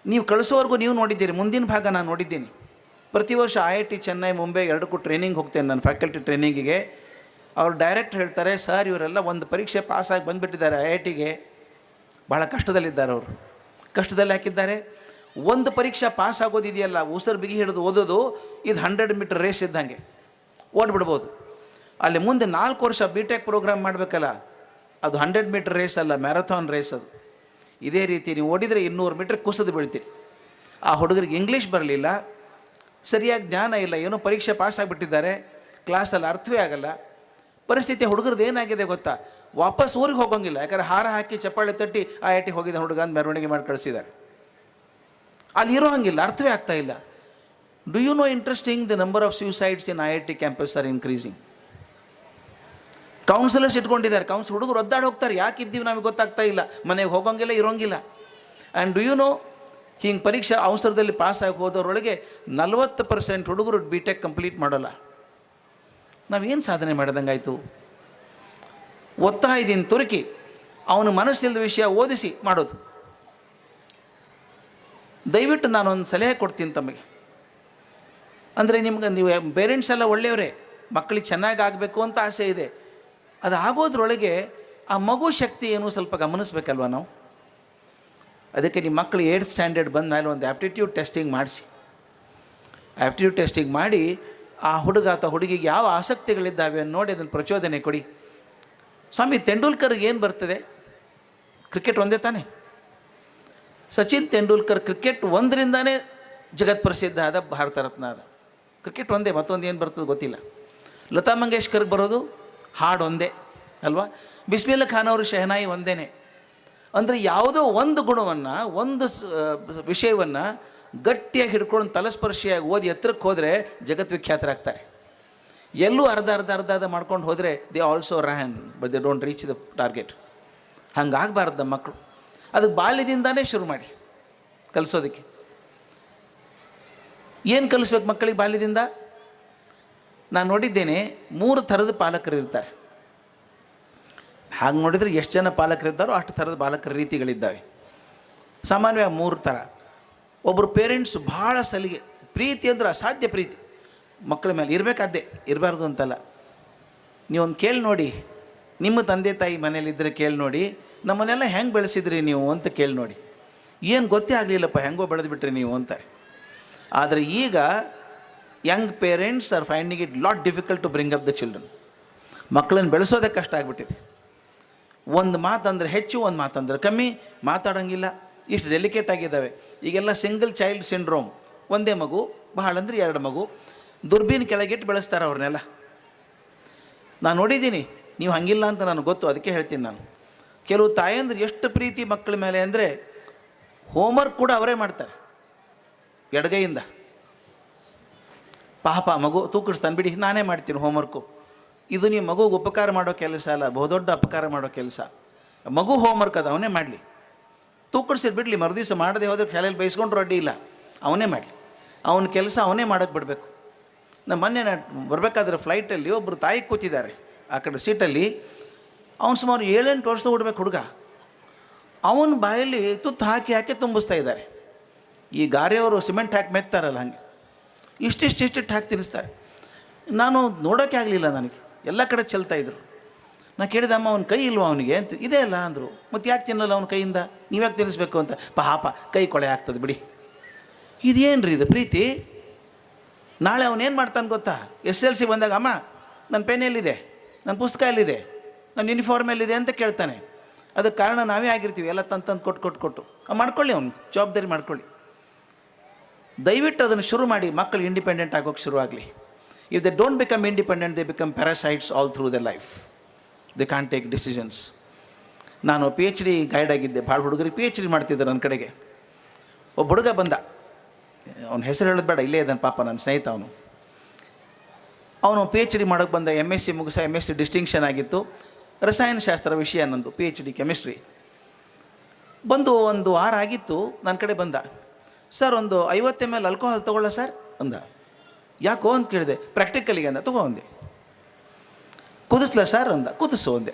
ನೀವು ಕಳಿಸೋವರೆಗೂ ನೀವು ನೋಡಿದ್ದೀರಿ, ಮುಂದಿನ ಭಾಗ ನಾನು ನೋಡಿದ್ದೀನಿ. ಪ್ರತಿ ವರ್ಷ IIT ಚೆನ್ನೈ, ಮುಂಬೈ 2ಕ್ಕೂ ಟ್ರೈನಿಂಗ್ ಹೋಗ್ತೇನೆ ನಾನು, ಫ್ಯಾಕಲ್ಟಿ ಟ್ರೈನಿಂಗಿಗೆ. ಅವ್ರು ಡೈರೆಕ್ಟ್ ಹೇಳ್ತಾರೆ, ಸರ್ ಇವರೆಲ್ಲ ಒಂದು ಪರೀಕ್ಷೆ ಪಾಸಾಗಿ ಬಂದುಬಿಟ್ಟಿದ್ದಾರೆ IITಗೆ, ಭಾಳ ಕಷ್ಟದಲ್ಲಿದ್ದಾರೆ ಅವರು. ಕಷ್ಟದಲ್ಲಿ ಹಾಕಿದ್ದಾರೆ. ಒಂದು ಪರೀಕ್ಷೆ ಪಾಸ್ ಆಗೋದಿದೆಯಲ್ಲ, ಉಸಿರು ಬಿಗಿ ಹಿಡಿದು ಓದೋದು, ಇದು 100 ಮೀಟರ್ ರೇಸ್ ಇದ್ದಂಗೆ, ಓಡ್ಬಿಡ್ಬೋದು. ಅಲ್ಲಿ ಮುಂದೆ 4 ವರ್ಷ BTech ಪ್ರೋಗ್ರಾಮ್ ಮಾಡಬೇಕಲ್ಲ, ಅದು 100 ಮೀಟರ್ ರೇಸ್ ಅಲ್ಲ, ಮ್ಯಾರಥಾನ್ ರೇಸ್ ಅದು. ಇದೇ ರೀತಿ ನೀವು ಓಡಿದರೆ 200 ಮೀಟ್ರ್ ಕುಸಿದು ಬೀಳ್ತೀರಿ. ಆ ಹುಡುಗರಿಗೆ ಇಂಗ್ಲೀಷ್ ಬರಲಿಲ್ಲ, ಸರಿಯಾಗಿ ಜ್ಞಾನ ಇಲ್ಲ, ಏನೋ ಪರೀಕ್ಷೆ ಪಾಸ್ ಆಗಿಬಿಟ್ಟಿದ್ದಾರೆ, ಕ್ಲಾಸಲ್ಲಿ ಅರ್ಥವೇ ಆಗಲ್ಲ. ಪರಿಸ್ಥಿತಿ ಹುಡುಗರದ್ದು ಏನಾಗಿದೆ ಗೊತ್ತಾ? ವಾಪಸ್ ಊರಿಗೆ ಹೋಗೋಂಗಿಲ್ಲ. ಯಾಕಂದರೆ ಹಾರ ಹಾಕಿ ಚಪ್ಪಾಳೆ ತಟ್ಟಿ IIT ಹೋಗಿದ್ದ ಹುಡುಗ ಅಂತ ಮೆರವಣಿಗೆ ಮಾಡಿ ಕಳಿಸಿದ್ದಾರೆ. ಅಲ್ಲಿ ಇರೋ ಹಂಗಿಲ್ಲ, ಅರ್ಥವೇ ಆಗ್ತಾ ಇಲ್ಲ. Do you know interesting, the number of suicides in IIT campus are increasing. Counsellors ಇಟ್ಕೊಂಡಿದ್ದಾರೆ, ಹುಡುಗರು ಒದ್ದಾಡಿ ಹೋಗ್ತಾರೆ. ಯಾಕಿದ್ದೀವಿ ನಮಗೆ ಗೊತ್ತಾಗ್ತಾ ಇಲ್ಲ, ಮನೆಗೆ ಹೋಗೋಂಗಿಲ್ಲ, ಇರೋಂಗಿಲ್ಲ. ಆ್ಯಂಡ್ ಡು ಯು ನೋ, ಹಿಂಗೆ ಪರೀಕ್ಷೆ ಅವಸರದಲ್ಲಿ ಪಾಸಾಗಿ ಹೋದವರೊಳಗೆ 40% ಹುಡುಗರು BTech ಕಂಪ್ಲೀಟ್ ಮಾಡೋಲ್ಲ. ನಾವೇನು ಸಾಧನೆ ಮಾಡಿದಂಗಾಯಿತು? ಒತ್ತಾಯದಿಂದ ತುರುಕಿ ಅವನು ಮನಸ್ಸಿಲ್ಲದ ವಿಷಯ ಓದಿಸಿ ಮಾಡೋದು. ದಯವಿಟ್ಟು ನಾನೊಂದು ಸಲಹೆ ಕೊಡ್ತೀನಿ ತಮಗೆ. ಅಂದರೆ ನಿಮ್ಗೆ, ನೀವು ಪೇರೆಂಟ್ಸ್ ಎಲ್ಲ ಒಳ್ಳೆಯವರೇ, ಮಕ್ಕಳಿಗೆ ಚೆನ್ನಾಗಿ ಆಗಬೇಕು ಅಂತ ಆಸೆ ಇದೆ. ಅದು ಆಗೋದ್ರೊಳಗೆ ಆ ಮಗು ಶಕ್ತಿ ಏನು ಸ್ವಲ್ಪ ಗಮನಿಸ್ಬೇಕಲ್ವ ನಾವು. ಅದಕ್ಕೆ ನಿಮ್ಮ ಮಕ್ಕಳು 8th ಸ್ಟ್ಯಾಂಡರ್ಡ್ ಬಂದ ಮೇಲೆ ಒಂದು ಆ್ಯಪ್ಟಿಟ್ಯೂಡ್ ಟೆಸ್ಟಿಂಗ್ ಮಾಡಿಸಿ. ಆ್ಯಪ್ಟಿಟ್ಯೂಡ್ ಟೆಸ್ಟಿಂಗ್ ಮಾಡಿ ಆ ಹುಡುಗ ಅಥವಾ ಹುಡುಗಿಗೆ ಯಾವ ಆಸಕ್ತಿಗಳಿದ್ದಾವೆ ನೋಡಿ ಅದನ್ನು ಪ್ರಚೋದನೆ ಕೊಡಿ. ಸ್ವಾಮಿ ತೆಂಡೂಲ್ಕರ್ಗೆ ಏನು ಬರ್ತದೆ? ಕ್ರಿಕೆಟ್ ಒಂದೇ ತಾನೇ. ಸಚಿನ್ ತೆಂಡೂಲ್ಕರ್ ಕ್ರಿಕೆಟ್ 1ರಿಂದನೇ ಜಗತ್ ಪ್ರಸಿದ್ಧ ಆದ, ಭಾರತ ರತ್ನ ಆದ. ಕ್ರಿಕೆಟ್ ಒಂದೇ, ಮತ್ತೊಂದು ಏನು ಬರ್ತದೆ ಗೊತ್ತಿಲ್ಲ. ಲತಾ ಮಂಗೇಶ್ಕರ್ಗೆ ಬರೋದು ಹಾಡು ಒಂದೇ, ಅಲ್ವಾ? ಬಿಸ್ಮಿಲ್ಲಾ ಖಾನ್ ಅವರು ಶಹನಾಯಿ ಒಂದೇ. ಅಂದರೆ ಯಾವುದೋ ಒಂದು ಗುಣವನ್ನು, ಒಂದು ವಿಷಯವನ್ನು ಗಟ್ಟಿಯಾಗಿ ಹಿಡ್ಕೊಂಡು ತಲಸ್ಪರ್ಶಿಯಾಗಿ ಓದಿ ಎತ್ತರಕ್ಕೆ ಹೋದರೆ ಜಗದ್ವಿಖ್ಯಾತರಾಗ್ತಾರೆ. ಎಲ್ಲೂ ಅರ್ಧ ಮಾಡ್ಕೊಂಡು ಹೋದರೆ they also ran but they don't reach the target. ಹಂಗಾಗಬಾರ್ದು ನಮ್ಮ ಮಕ್ಕಳು. ಅದಕ್ಕೆ ಬಾಲ್ಯದಿಂದಾನೇ ಶುರು ಮಾಡಿ ಕಲಿಸೋದಕ್ಕೆ. ಏನು ಕಲಿಸ್ಬೇಕು ಮಕ್ಕಳಿಗೆ ಬಾಲ್ಯದಿಂದ? ನಾನು ನೋಡಿದ್ದೇನೆ 3 ಥರದ ಪಾಲಕರು ಇರ್ತಾರೆ. ಹಾಗೆ ನೋಡಿದರೆ ಎಷ್ಟು ಜನ ಪಾಲಕರಿದ್ದಾರೋ ಅಷ್ಟು ಥರದ ಪಾಲಕರ ರೀತಿಗಳಿದ್ದಾವೆ. ಸಾಮಾನ್ಯವಾಗಿ 3 ಥರ. ಒಬ್ಬರು ಪೇರೆಂಟ್ಸು ಭಾಳ ಸಲಿಗೆ, ಪ್ರೀತಿ ಅಂದರೆ ಅಸಾಧ್ಯ ಪ್ರೀತಿ ಮಕ್ಕಳ ಮೇಲೆ ಇರಬೇಕಾದ್ದೇ, ಇರಬಾರ್ದು ಅಂತಲ್ಲ. ನೀವೊಂದು ಕೇಳಿ ನೋಡಿ, ನಿಮ್ಮ ತಂದೆ ತಾಯಿ ಮನೇಲಿದ್ದರೆ ಕೇಳಿ ನೋಡಿ, ನಮ್ಮನ್ನೆಲ್ಲ ಹೆಂಗೆ ಬೆಳೆಸಿದ್ರಿ ನೀವು ಅಂತ ಕೇಳಿ ನೋಡಿ. ಏನು ಗೊತ್ತೇ ಆಗಲಿಲ್ಲಪ್ಪ, ಹೆಂಗೋ ಬೆಳೆದುಬಿಟ್ರಿ ನೀವು ಅಂತಾರೆ. ಆದರೆ ಈಗ young parents are finding it lot difficult to bring up the children. ಮಕ್ಕಳನ್ನು ಬೆಳೆಸೋದೇ ಕಷ್ಟ ಆಗಿಬಿಟ್ಟಿದೆ. ಒಂದು ಮಾತಂದರೆ ಹೆಚ್ಚು, ಒಂದು ಮಾತಂದರೆ ಕಮ್ಮಿ, ಮಾತಾಡೋಂಗಿಲ್ಲ, ಇಷ್ಟು ಡೆಲಿಕೇಟ್ ಆಗಿದ್ದಾವೆ. ಈಗೆಲ್ಲ ಸಿಂಗಲ್ ಚೈಲ್ಡ್ ಸಿಂಡ್ರೋಮ್, ಒಂದೇ ಮಗು, ಬಹಳ ಅಂದರೆ 2 ಮಗು, ದುರ್ಬೀನ್ ಕೆಳಗಿಟ್ಟು ಬೆಳೆಸ್ತಾರೆ ಅವ್ರನ್ನೆಲ್ಲ. ನಾನು ನೋಡಿದ್ದೀನಿ, ನೀವು ಹಂಗಿಲ್ಲ ಅಂತ ನನಗೆ ಗೊತ್ತು, ಅದಕ್ಕೆ ಹೇಳ್ತೀನಿ ನಾನು. ಕೆಲವು ತಾಯಂದ್ರೆ ಎಷ್ಟು ಪ್ರೀತಿ ಮಕ್ಕಳ ಮೇಲೆ ಅಂದರೆ ಹೋಮ್ವರ್ಕ್ ಕೂಡ ಅವರೇ ಮಾಡ್ತಾರೆ ಎಡಗೈಯಿಂದ. ಪಾಪ ಮಗು ತೂಕಿಡ್ಸ್ತಾನೆ, ಬಿಡಿ ನಾನೇ ಮಾಡ್ತೀನಿ ಹೋಮ್ವರ್ಕು. ಇದು ನೀವು ಮಗುಗೆ ಉಪಕಾರ ಮಾಡೋ ಕೆಲಸ ಅಲ್ಲ, ಬಹುದೊಡ್ಡ ಅಪಕಾರ ಮಾಡೋ ಕೆಲಸ. ಮಗು ಹೋಮ್ವರ್ಕ್ ಅದು ಅವನೇ ಮಾಡಲಿ, ತೂಕಿಡ್ಸಿಟ್ಟು ಬಿಡಲಿ, ಮರುದಿವಸ ಮಾಡದೆ ಹೋದ್ರೆ ಶಾಲೆಯಲ್ಲಿ ಬೈಸ್ಕೊಂಡ್ರು ಅಡ್ಡಿ ಇಲ್ಲ, ಅವನೇ ಮಾಡಲಿ, ಅವನ ಕೆಲಸ ಅವನೇ ಮಾಡೋಕ್ಕೆ ಬಿಡಬೇಕು. ನಮ್ಮ ಮೊನ್ನೆ ಬರಬೇಕಾದ್ರೆ ಫ್ಲೈಟಲ್ಲಿ ಒಬ್ಬರು ತಾಯಿ ಕೂತಿದ್ದಾರೆ ಆ ಕಡೆ ಸೀಟಲ್ಲಿ. ಅವನು ಸುಮಾರು 7-8 ವರ್ಷದ ಹುಡ್ಬೇಕು ಹುಡುಗ. ಅವನ ಬಾಯಲ್ಲಿ ತುತ್ತು ಹಾಕಿ ತುಂಬಿಸ್ತಾ ಇದ್ದಾರೆ. ಈ ಗಾರೆಯವರು ಸಿಮೆಂಟ್ ಹಾಕಿ ಮೆತ್ತಾರಲ್ಲ ಹಾಗೆ ಇಷ್ಟಿಷ್ಟು ಹಾಕಿ ತಿನ್ನಿಸ್ತಾರೆ. ನಾನು ನೋಡೋಕ್ಕೆ ಆಗಲಿಲ್ಲ, ನನಗೆ ಎಲ್ಲ ಕಡೆ ಚೆಲ್ತಾಯಿದ್ರು. ನಾನು ಕೇಳಿದೆ, ಅಮ್ಮ ಅವ್ನ ಕೈ ಇಲ್ವಾ ಅವನಿಗೆ ಅಂತ. ಇದೇ ಅಲ್ಲ ಅಂದರು. ಮತ್ತು ಯಾಕೆ ತಿನ್ನಲ್ಲ ಅವನ ಕೈಯಿಂದ, ನೀವ್ಯಾಕೆ ತಿನ್ನಿಸ್ಬೇಕು ಅಂತ. ಪಾಪ ಕೈ ಕೊಳೆ ಆಗ್ತದೆ ಬಿಡಿ. ಇದೇನು ರೀ ಇದು ಪ್ರೀತಿ? ನಾಳೆ ಅವನೇನು ಮಾಡ್ತಾನೆ ಗೊತ್ತಾ? SLC ಬಂದಾಗ, ಅಮ್ಮ ನನ್ನ ಪೆನ್ ಎಲ್ಲಿದೆ, ನನ್ನ ಪುಸ್ತಕ ಎಲ್ಲಿದೆ, ನನ್ನ ಯೂನಿಫಾರ್ಮ್ ಎಲ್ಲಿದೆ ಅಂತ ಕೇಳ್ತಾನೆ. ಅದಕ್ಕೆ ಕಾರಣ ನಾವೇ ಆಗಿರ್ತೀವಿ, ಎಲ್ಲ ತಂದು ಕೊಟ್ಟು ಮಾಡ್ಕೊಳ್ಳಿ, ಅವ್ನು ಜವಾಬ್ದಾರಿ ಮಾಡ್ಕೊಳ್ಳಿ. ದಯವಿಟ್ಟು ಅದನ್ನು ಶುರು ಮಾಡಿ, ಮಕ್ಕಳು ಇಂಡಿಪೆಂಡೆಂಟ್ ಆಗೋಕ್ಕೆ ಶುರುವಾಗಲಿ. If they don't become independent, they become parasites all through the life. They can't take decisions. ನಾನು PhD ಗೈಡ್ ಆಗಿದ್ದೆ, ಭಾಳ ಹುಡುಗರಿಗೆ PhD ಮಾಡ್ತಿದ್ದೆ ನನ್ನ ಕಡೆಗೆ. ಒಬ್ಬ ಹುಡುಗ ಬಂದ, ಅವನ ಹೆಸರು ಹೇಳೋದು ಬೇಡ, ಇಲ್ಲೇ ಇದ್ದಾನೆ ಪಾಪ, ನನ್ನ ಸ್ನೇಹಿತ ಅವನು PhD ಮಾಡೋಕ್ಕೆ ಬಂದ. MSc ಮುಗಿಸ, MSc ಡಿಸ್ಟಿಂಕ್ಷನ್ ಆಗಿತ್ತು. ರಸಾಯನಶಾಸ್ತ್ರ ವಿಷಯ ನಂದು, PhD ಕೆಮಿಸ್ಟ್ರಿ. ಬಂದು 1 ವಾರ ಆಗಿತ್ತು, ನನ್ನ ಕಡೆ ಬಂದ. ಸರ್ ಒಂದು 50 ml ಆಲ್ಕೋಹಾಲ್ ತೊಗೊಳ್ಳ ಸರ್ ಅಂದ. ಯಾಕೋ ಅಂತ ಕೇಳಿದೆ. ಪ್ರಾಕ್ಟಿಕಲಿಗೆ ಅಂದ. ತಗೋ ಅಂದೆ. ಕುದಿಸ್ಲ ಸರ್ ಅಂದ. ಕುದಿಸು ಅಂದೆ.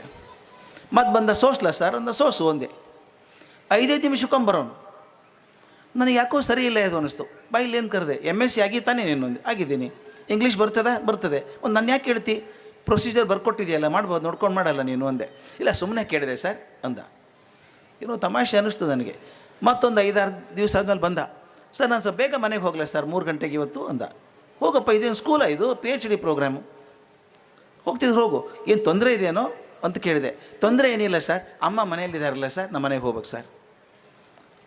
ಮತ್ತು ಬಂದ. ಸೋಸ್ಲ ಸರ್ ಅಂದ. ಸೋಸು ಅಂದೆ. 5 ನಿಮಿಷಕ್ಕೊಂಬರೋನು. ನನಗೆ ಯಾಕೋ ಸರಿ ಇಲ್ಲ ಇದು ಅನ್ನಿಸ್ತು. ಬಾಯಿಲಿ ಏನು ಕರೆದೆ, MSc ಆಗಿತ್ತಾನೆ ನೀನು ಅಂದೆ. ಆಗಿದ್ದೀನಿ. ಇಂಗ್ಲೀಷ್ ಬರ್ತದೆ. ಒಂದು ನಾನು ಯಾಕೆ ಕೇಳ್ತಿ, ಪ್ರೊಸೀಜರ್ ಬರ್ಕೊಟ್ಟಿದೆಯಲ್ಲ, ಮಾಡ್ಬೋದು, ನೋಡ್ಕೊಂಡು ಮಾಡಲ್ಲ ನೀನು ಅಂದೆ. ಇಲ್ಲ ಸುಮ್ಮನೆ ಕೇಳಿದೆ ಸರ್ ಅಂದ. ಏನೋ ತಮಾಷೆ ಅನ್ನಿಸ್ತು ನನಗೆ. ಮತ್ತೊಂದು 5-6 ದಿವಸ ಆದಮೇಲೆ ಬಂದ. ಸರ್ ನಾನು ಸ್ವಲ್ಪ ಬೇಗ ಮನೆಗೆ ಹೋಗಲ್ಲ ಸರ್, 3 ಗಂಟೆಗೆ ಇವತ್ತು ಅಂದ. ಹೋಗಪ್ಪ, ಇದೇನು ಸ್ಕೂಲ ಇದು, PhD ಪ್ರೋಗ್ರಾಮು, ಹೋಗ್ತಿದ್ರು ಹೋಗು, ಏನು ತೊಂದರೆ ಇದೆಯೇನೋ ಅಂತ ಕೇಳಿದೆ. ತೊಂದರೆ ಏನಿಲ್ಲ ಸರ್, ಅಮ್ಮ ಮನೆಯಲ್ಲಿದ್ದಾರಲ್ಲ ಸರ್, ನಮ್ಮ ಮನೆಗೆ ಹೋಗ್ಬೇಕು ಸರ್.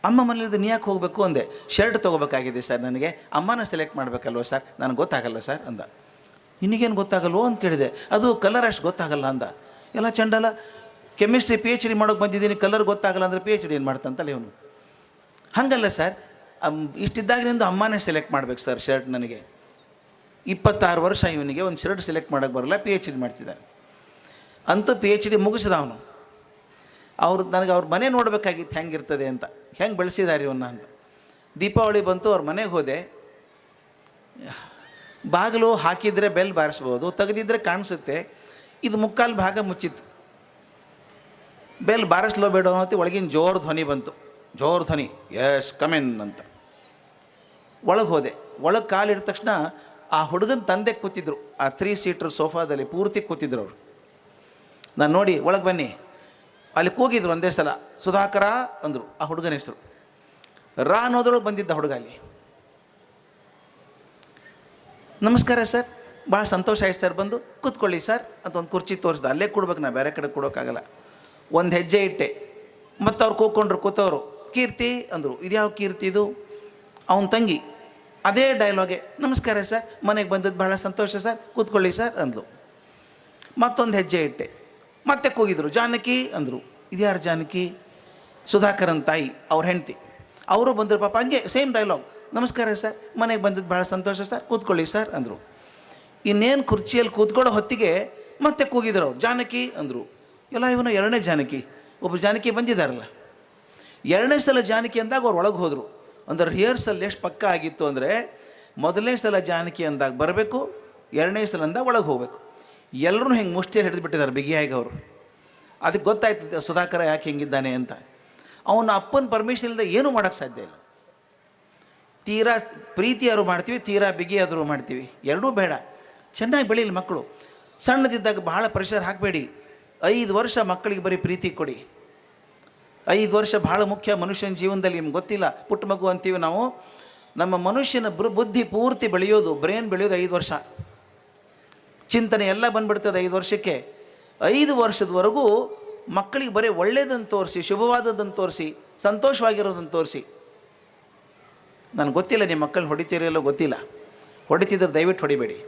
ಅಮ್ಮ ಮನೇಲಿದ್ದು ನೀ ಯಾಕೆ ಹೋಗಬೇಕು ಅಂದೆ. ಶರ್ಟ್ ತೊಗೋಬೇಕಾಗಿದೆ ಸರ್ ನನಗೆ, ಅಮ್ಮನ ಸೆಲೆಕ್ಟ್ ಮಾಡಬೇಕಲ್ವ ಸರ್, ನನಗೆ ಗೊತ್ತಾಗಲ್ಲ ಸರ್ ಅಂದ. ನಿನಗೇನು ಗೊತ್ತಾಗಲ್ವೋ ಅಂತ ಕೇಳಿದೆ. ಅದು ಕಲರ್ ಅಷ್ಟು ಗೊತ್ತಾಗಲ್ಲ ಅಂದ. ಎಲ್ಲ ಚಂಡಲ್ಲ, ಕೆಮಿಸ್ಟ್ರಿ PhD ಮಾಡೋಕ್ಕೆ ಬಂದಿದ್ದೀನಿ, ಕಲರ್ ಗೊತ್ತಾಗಲ್ಲ ಅಂದರೆ PhD ಏನು ಮಾಡ್ತಂತಲ್ಲ ಇವನು. ಹಾಗಲ್ಲ ಸರ್, ಇಷ್ಟಿದ್ದಾಗಿನಿಂದ ಅಮ್ಮನೇ ಸೆಲೆಕ್ಟ್ ಮಾಡ್ಬೇಕು ಸರ್ ಶರ್ಟ್. ನನಗೆ 26 ವರ್ಷ, ಇವನಿಗೆ ಒಂದು ಶರ್ಟ್ ಸೆಲೆಕ್ಟ್ ಮಾಡೋಕ್ಕೆ ಬರಲ್ಲ, PhD ಮಾಡ್ತಿದ್ದಾನೆ. ಅಂತೂ PhD ಮುಗಿಸಿದ ಅವನು. ನನಗೆ ಅವ್ರ ಮನೆ ನೋಡಬೇಕಾಗಿತ್ತು ಹೆಂಗಿರ್ತದೆ ಅಂತ, ಹೆಂಗೆ ಬೆಳೆಸಿದ್ದಾರೆ ಇವನ್ನ ಅಂತ. ದೀಪಾವಳಿ ಬಂತು, ಅವ್ರ ಮನೆಗೆ ಹೋದೆ. ಬಾಗಿಲು ಹಾಕಿದರೆ ಬೆಲ್ ಬಾರಿಸ್ಬೋದು, ತೆಗೆದಿದ್ದರೆ ಕಾಣಿಸುತ್ತೆ. ಇದು 3/4 ಭಾಗ ಮುಚ್ಚಿತ್ತು. ಬೆಲ್ ಬಾರಿಸ್ಲೋ ಬೇಡ ಅನ್ನೋತಿ ಒಳಗಿನ ಜೋರು ಧ್ವನಿ ಬಂತು. ಜೋರು ಧ್ವನಿ, ಎಸ್ ಕಮೆನ್ ಅಂತ. ಒಳಗೆ ಹೋದೆ. ಒಳಗೆ ಕಾಲಿಟ್ಟ ತಕ್ಷಣ ಆ ಹುಡುಗನ ತಂದೆ ಕೂತಿದ್ರು, ಆ 3 ಸೀಟರ್ ಸೋಫಾದಲ್ಲಿ ಪೂರ್ತಿ ಕೂತಿದ್ರು ಅವರು. ನಾನು ನೋಡಿ, ಒಳಗೆ ಬನ್ನಿ, ಅಲ್ಲಿ ಕೂಗಿದ್ರು ಒಂದೇ ಸಲ. ಸುಧಾಕರ ಅಂದರು, ಆ ಹುಡುಗನ ಹೆಸರು. ರಾ ಅನ್ನೋದ್ರೊಳಗೆ ಬಂದಿದ್ದ ಹುಡುಗ ಅಲ್ಲಿ. ನಮಸ್ಕಾರ ಸರ್, ಭಾಳ ಸಂತೋಷ ಆಯ್ತು ಸರ್, ಬಂದು ಕೂತ್ಕೊಳ್ಳಿ ಸರ್ ಅಂತ ಒಂದು ಕುರ್ಚಿ ತೋರಿಸ್ದೆ. ಅಲ್ಲೇ ಕೊಡ್ಬೇಕು, ನಾ ಬೇರೆ ಕಡೆ ಕೊಡೋಕ್ಕಾಗಲ್ಲ. ಒಂದು ಹೆಜ್ಜೆ ಇಟ್ಟೆ, ಮತ್ತು ಅವ್ರು ಕೂತ್ಕೊಂಡ್ರು. ಕೂತವರು ಕೀರ್ತಿ ಅಂದರು. ಇದ್ಯಾವ ಕೀರ್ತಿ ಇದು? ಅವನ ತಂಗಿ. ಅದೇ ಡೈಲಾಗೆ, ನಮಸ್ಕಾರ ಸರ್, ಮನೆಗೆ ಬಂದದ್ದು ಭಾಳ ಸಂತೋಷ ಸರ್, ಕೂತ್ಕೊಳ್ಳಿ ಸರ್ ಅಂದ್ಲು. ಮತ್ತೊಂದು ಹೆಜ್ಜೆ ಇಟ್ಟೆ, ಮತ್ತೆ ಕೂಗಿದ್ರು, ಜಾನಕಿ ಅಂದರು. ಇದ್ಯಾರು ಜಾನಕಿ? ಸುಧಾಕರನ್ ತಾಯಿ, ಅವ್ರ ಹೆಂಡತಿ. ಅವರು ಬಂದರು ಪಾಪ, ಹಂಗೆ ಸೇಮ್ ಡೈಲಾಗ್, ನಮಸ್ಕಾರ ಸರ್, ಮನೆಗೆ ಬಂದಿದ್ದು ಭಾಳ ಸಂತೋಷ ಸರ್, ಕೂತ್ಕೊಳ್ಳಿ ಸರ್ ಅಂದರು. ಇನ್ನೇನು ಕುರ್ಚಿಯಲ್ಲಿ ಕೂತ್ಕೊಳ್ಳೋ ಹೊತ್ತಿಗೆ ಮತ್ತೆ ಕೂಗಿದ್ರು ಅವ್ರು, ಜಾನಕಿ ಅಂದರು. ಎಲ್ಲ ಇವನು ಎರಡನೇ ಜಾನಕಿ, ಒಬ್ಬರು ಜಾನಕಿ ಬಂದಿದ್ದಾರಲ್ಲ. ಎರಡನೇ ಸಲ ಜಾನಕಿ ಅಂದಾಗ ಅವ್ರು ಒಳಗೆ ಹೋದರು. ಅಂದ್ರೆ ರಿಹರ್ಸಲ್ ಎಷ್ಟು ಪಕ್ಕ ಆಗಿತ್ತು ಅಂದರೆ, ಮೊದಲನೇ ಸಲ ಜಾನಕಿ ಅಂದಾಗ ಬರಬೇಕು, ಎರಡನೇ ಸಲ ಅಂದಾಗ ಒಳಗೆ ಹೋಗಬೇಕು. ಎಲ್ಲರೂ ಹಿಂಗೆ ಮುಷ್ಟಿಯಲ್ಲಿ ಹಿಡಿದು ಬಿಟ್ಟಿದ್ದಾರೆ ಬಿಗಿಯಾಗಿ ಅವರು. ಅದಕ್ಕೆ ಗೊತ್ತಾಯ್ತದೆ ಸುಧಾಕರ ಯಾಕೆ ಹಿಂಗಿದ್ದಾನೆ ಅಂತ. ಅವನ ಅಪ್ಪನ ಪರ್ಮಿಷನ್ ಇಲ್ಲದೆ ಏನೂ ಮಾಡೋಕ್ಕೆ ಸಾಧ್ಯ ಇಲ್ಲ. ತೀರಾ ಪ್ರೀತಿಯಾದ್ರು ಮಾಡ್ತೀವಿ, ತೀರಾ ಬಿಗಿಯಾದರೂ ಮಾಡ್ತೀವಿ, ಎರಡೂ ಬೇಡ. ಚೆನ್ನಾಗಿ ಬೆಳೀಲಿ ಮಕ್ಕಳು. ಸಣ್ಣದಿದ್ದಾಗ ಬಹಳ ಪ್ರೆಷರ್ ಹಾಕಬೇಡಿ. 5 ವರ್ಷ ಮಕ್ಕಳಿಗೆ ಬರೀ ಪ್ರೀತಿ ಕೊಡಿ. 5 ವರ್ಷ ಭಾಳ ಮುಖ್ಯ ಮನುಷ್ಯನ ಜೀವನದಲ್ಲಿ. ನಿಮ್ಗೆ ಗೊತ್ತಿಲ್ಲ, ಪುಟ್ಟ ಮಗು ಅಂತೀವಿ ನಾವು. ನಮ್ಮ ಮನುಷ್ಯನ ಬುದ್ಧಿ ಪೂರ್ತಿ ಬೆಳೆಯೋದು, ಬ್ರೈನ್ ಬೆಳೆಯೋದು 5 ವರ್ಷ. ಚಿಂತನೆ ಎಲ್ಲ ಬಂದ್ಬಿಡ್ತದೆ 5 ವರ್ಷಕ್ಕೆ. 5 ವರ್ಷದವರೆಗೂ ಮಕ್ಕಳಿಗೆ ಬರೀ ಒಳ್ಳೆಯದನ್ನು ತೋರಿಸಿ, ಶುಭವಾದದ್ದನ್ನು ತೋರಿಸಿ, ಸಂತೋಷವಾಗಿರೋದನ್ನು ತೋರಿಸಿ. ನನಗೆ ಗೊತ್ತಿಲ್ಲ ನಿಮ್ಮ ಮಕ್ಕಳನ್ನ ಹೊಡಿತೀರಲ್ಲೋ ಗೊತ್ತಿಲ್ಲ. ಹೊಡಿತಿದ್ರೆ ದಯವಿಟ್ಟು ಹೊಡಿಬೇಡಿ.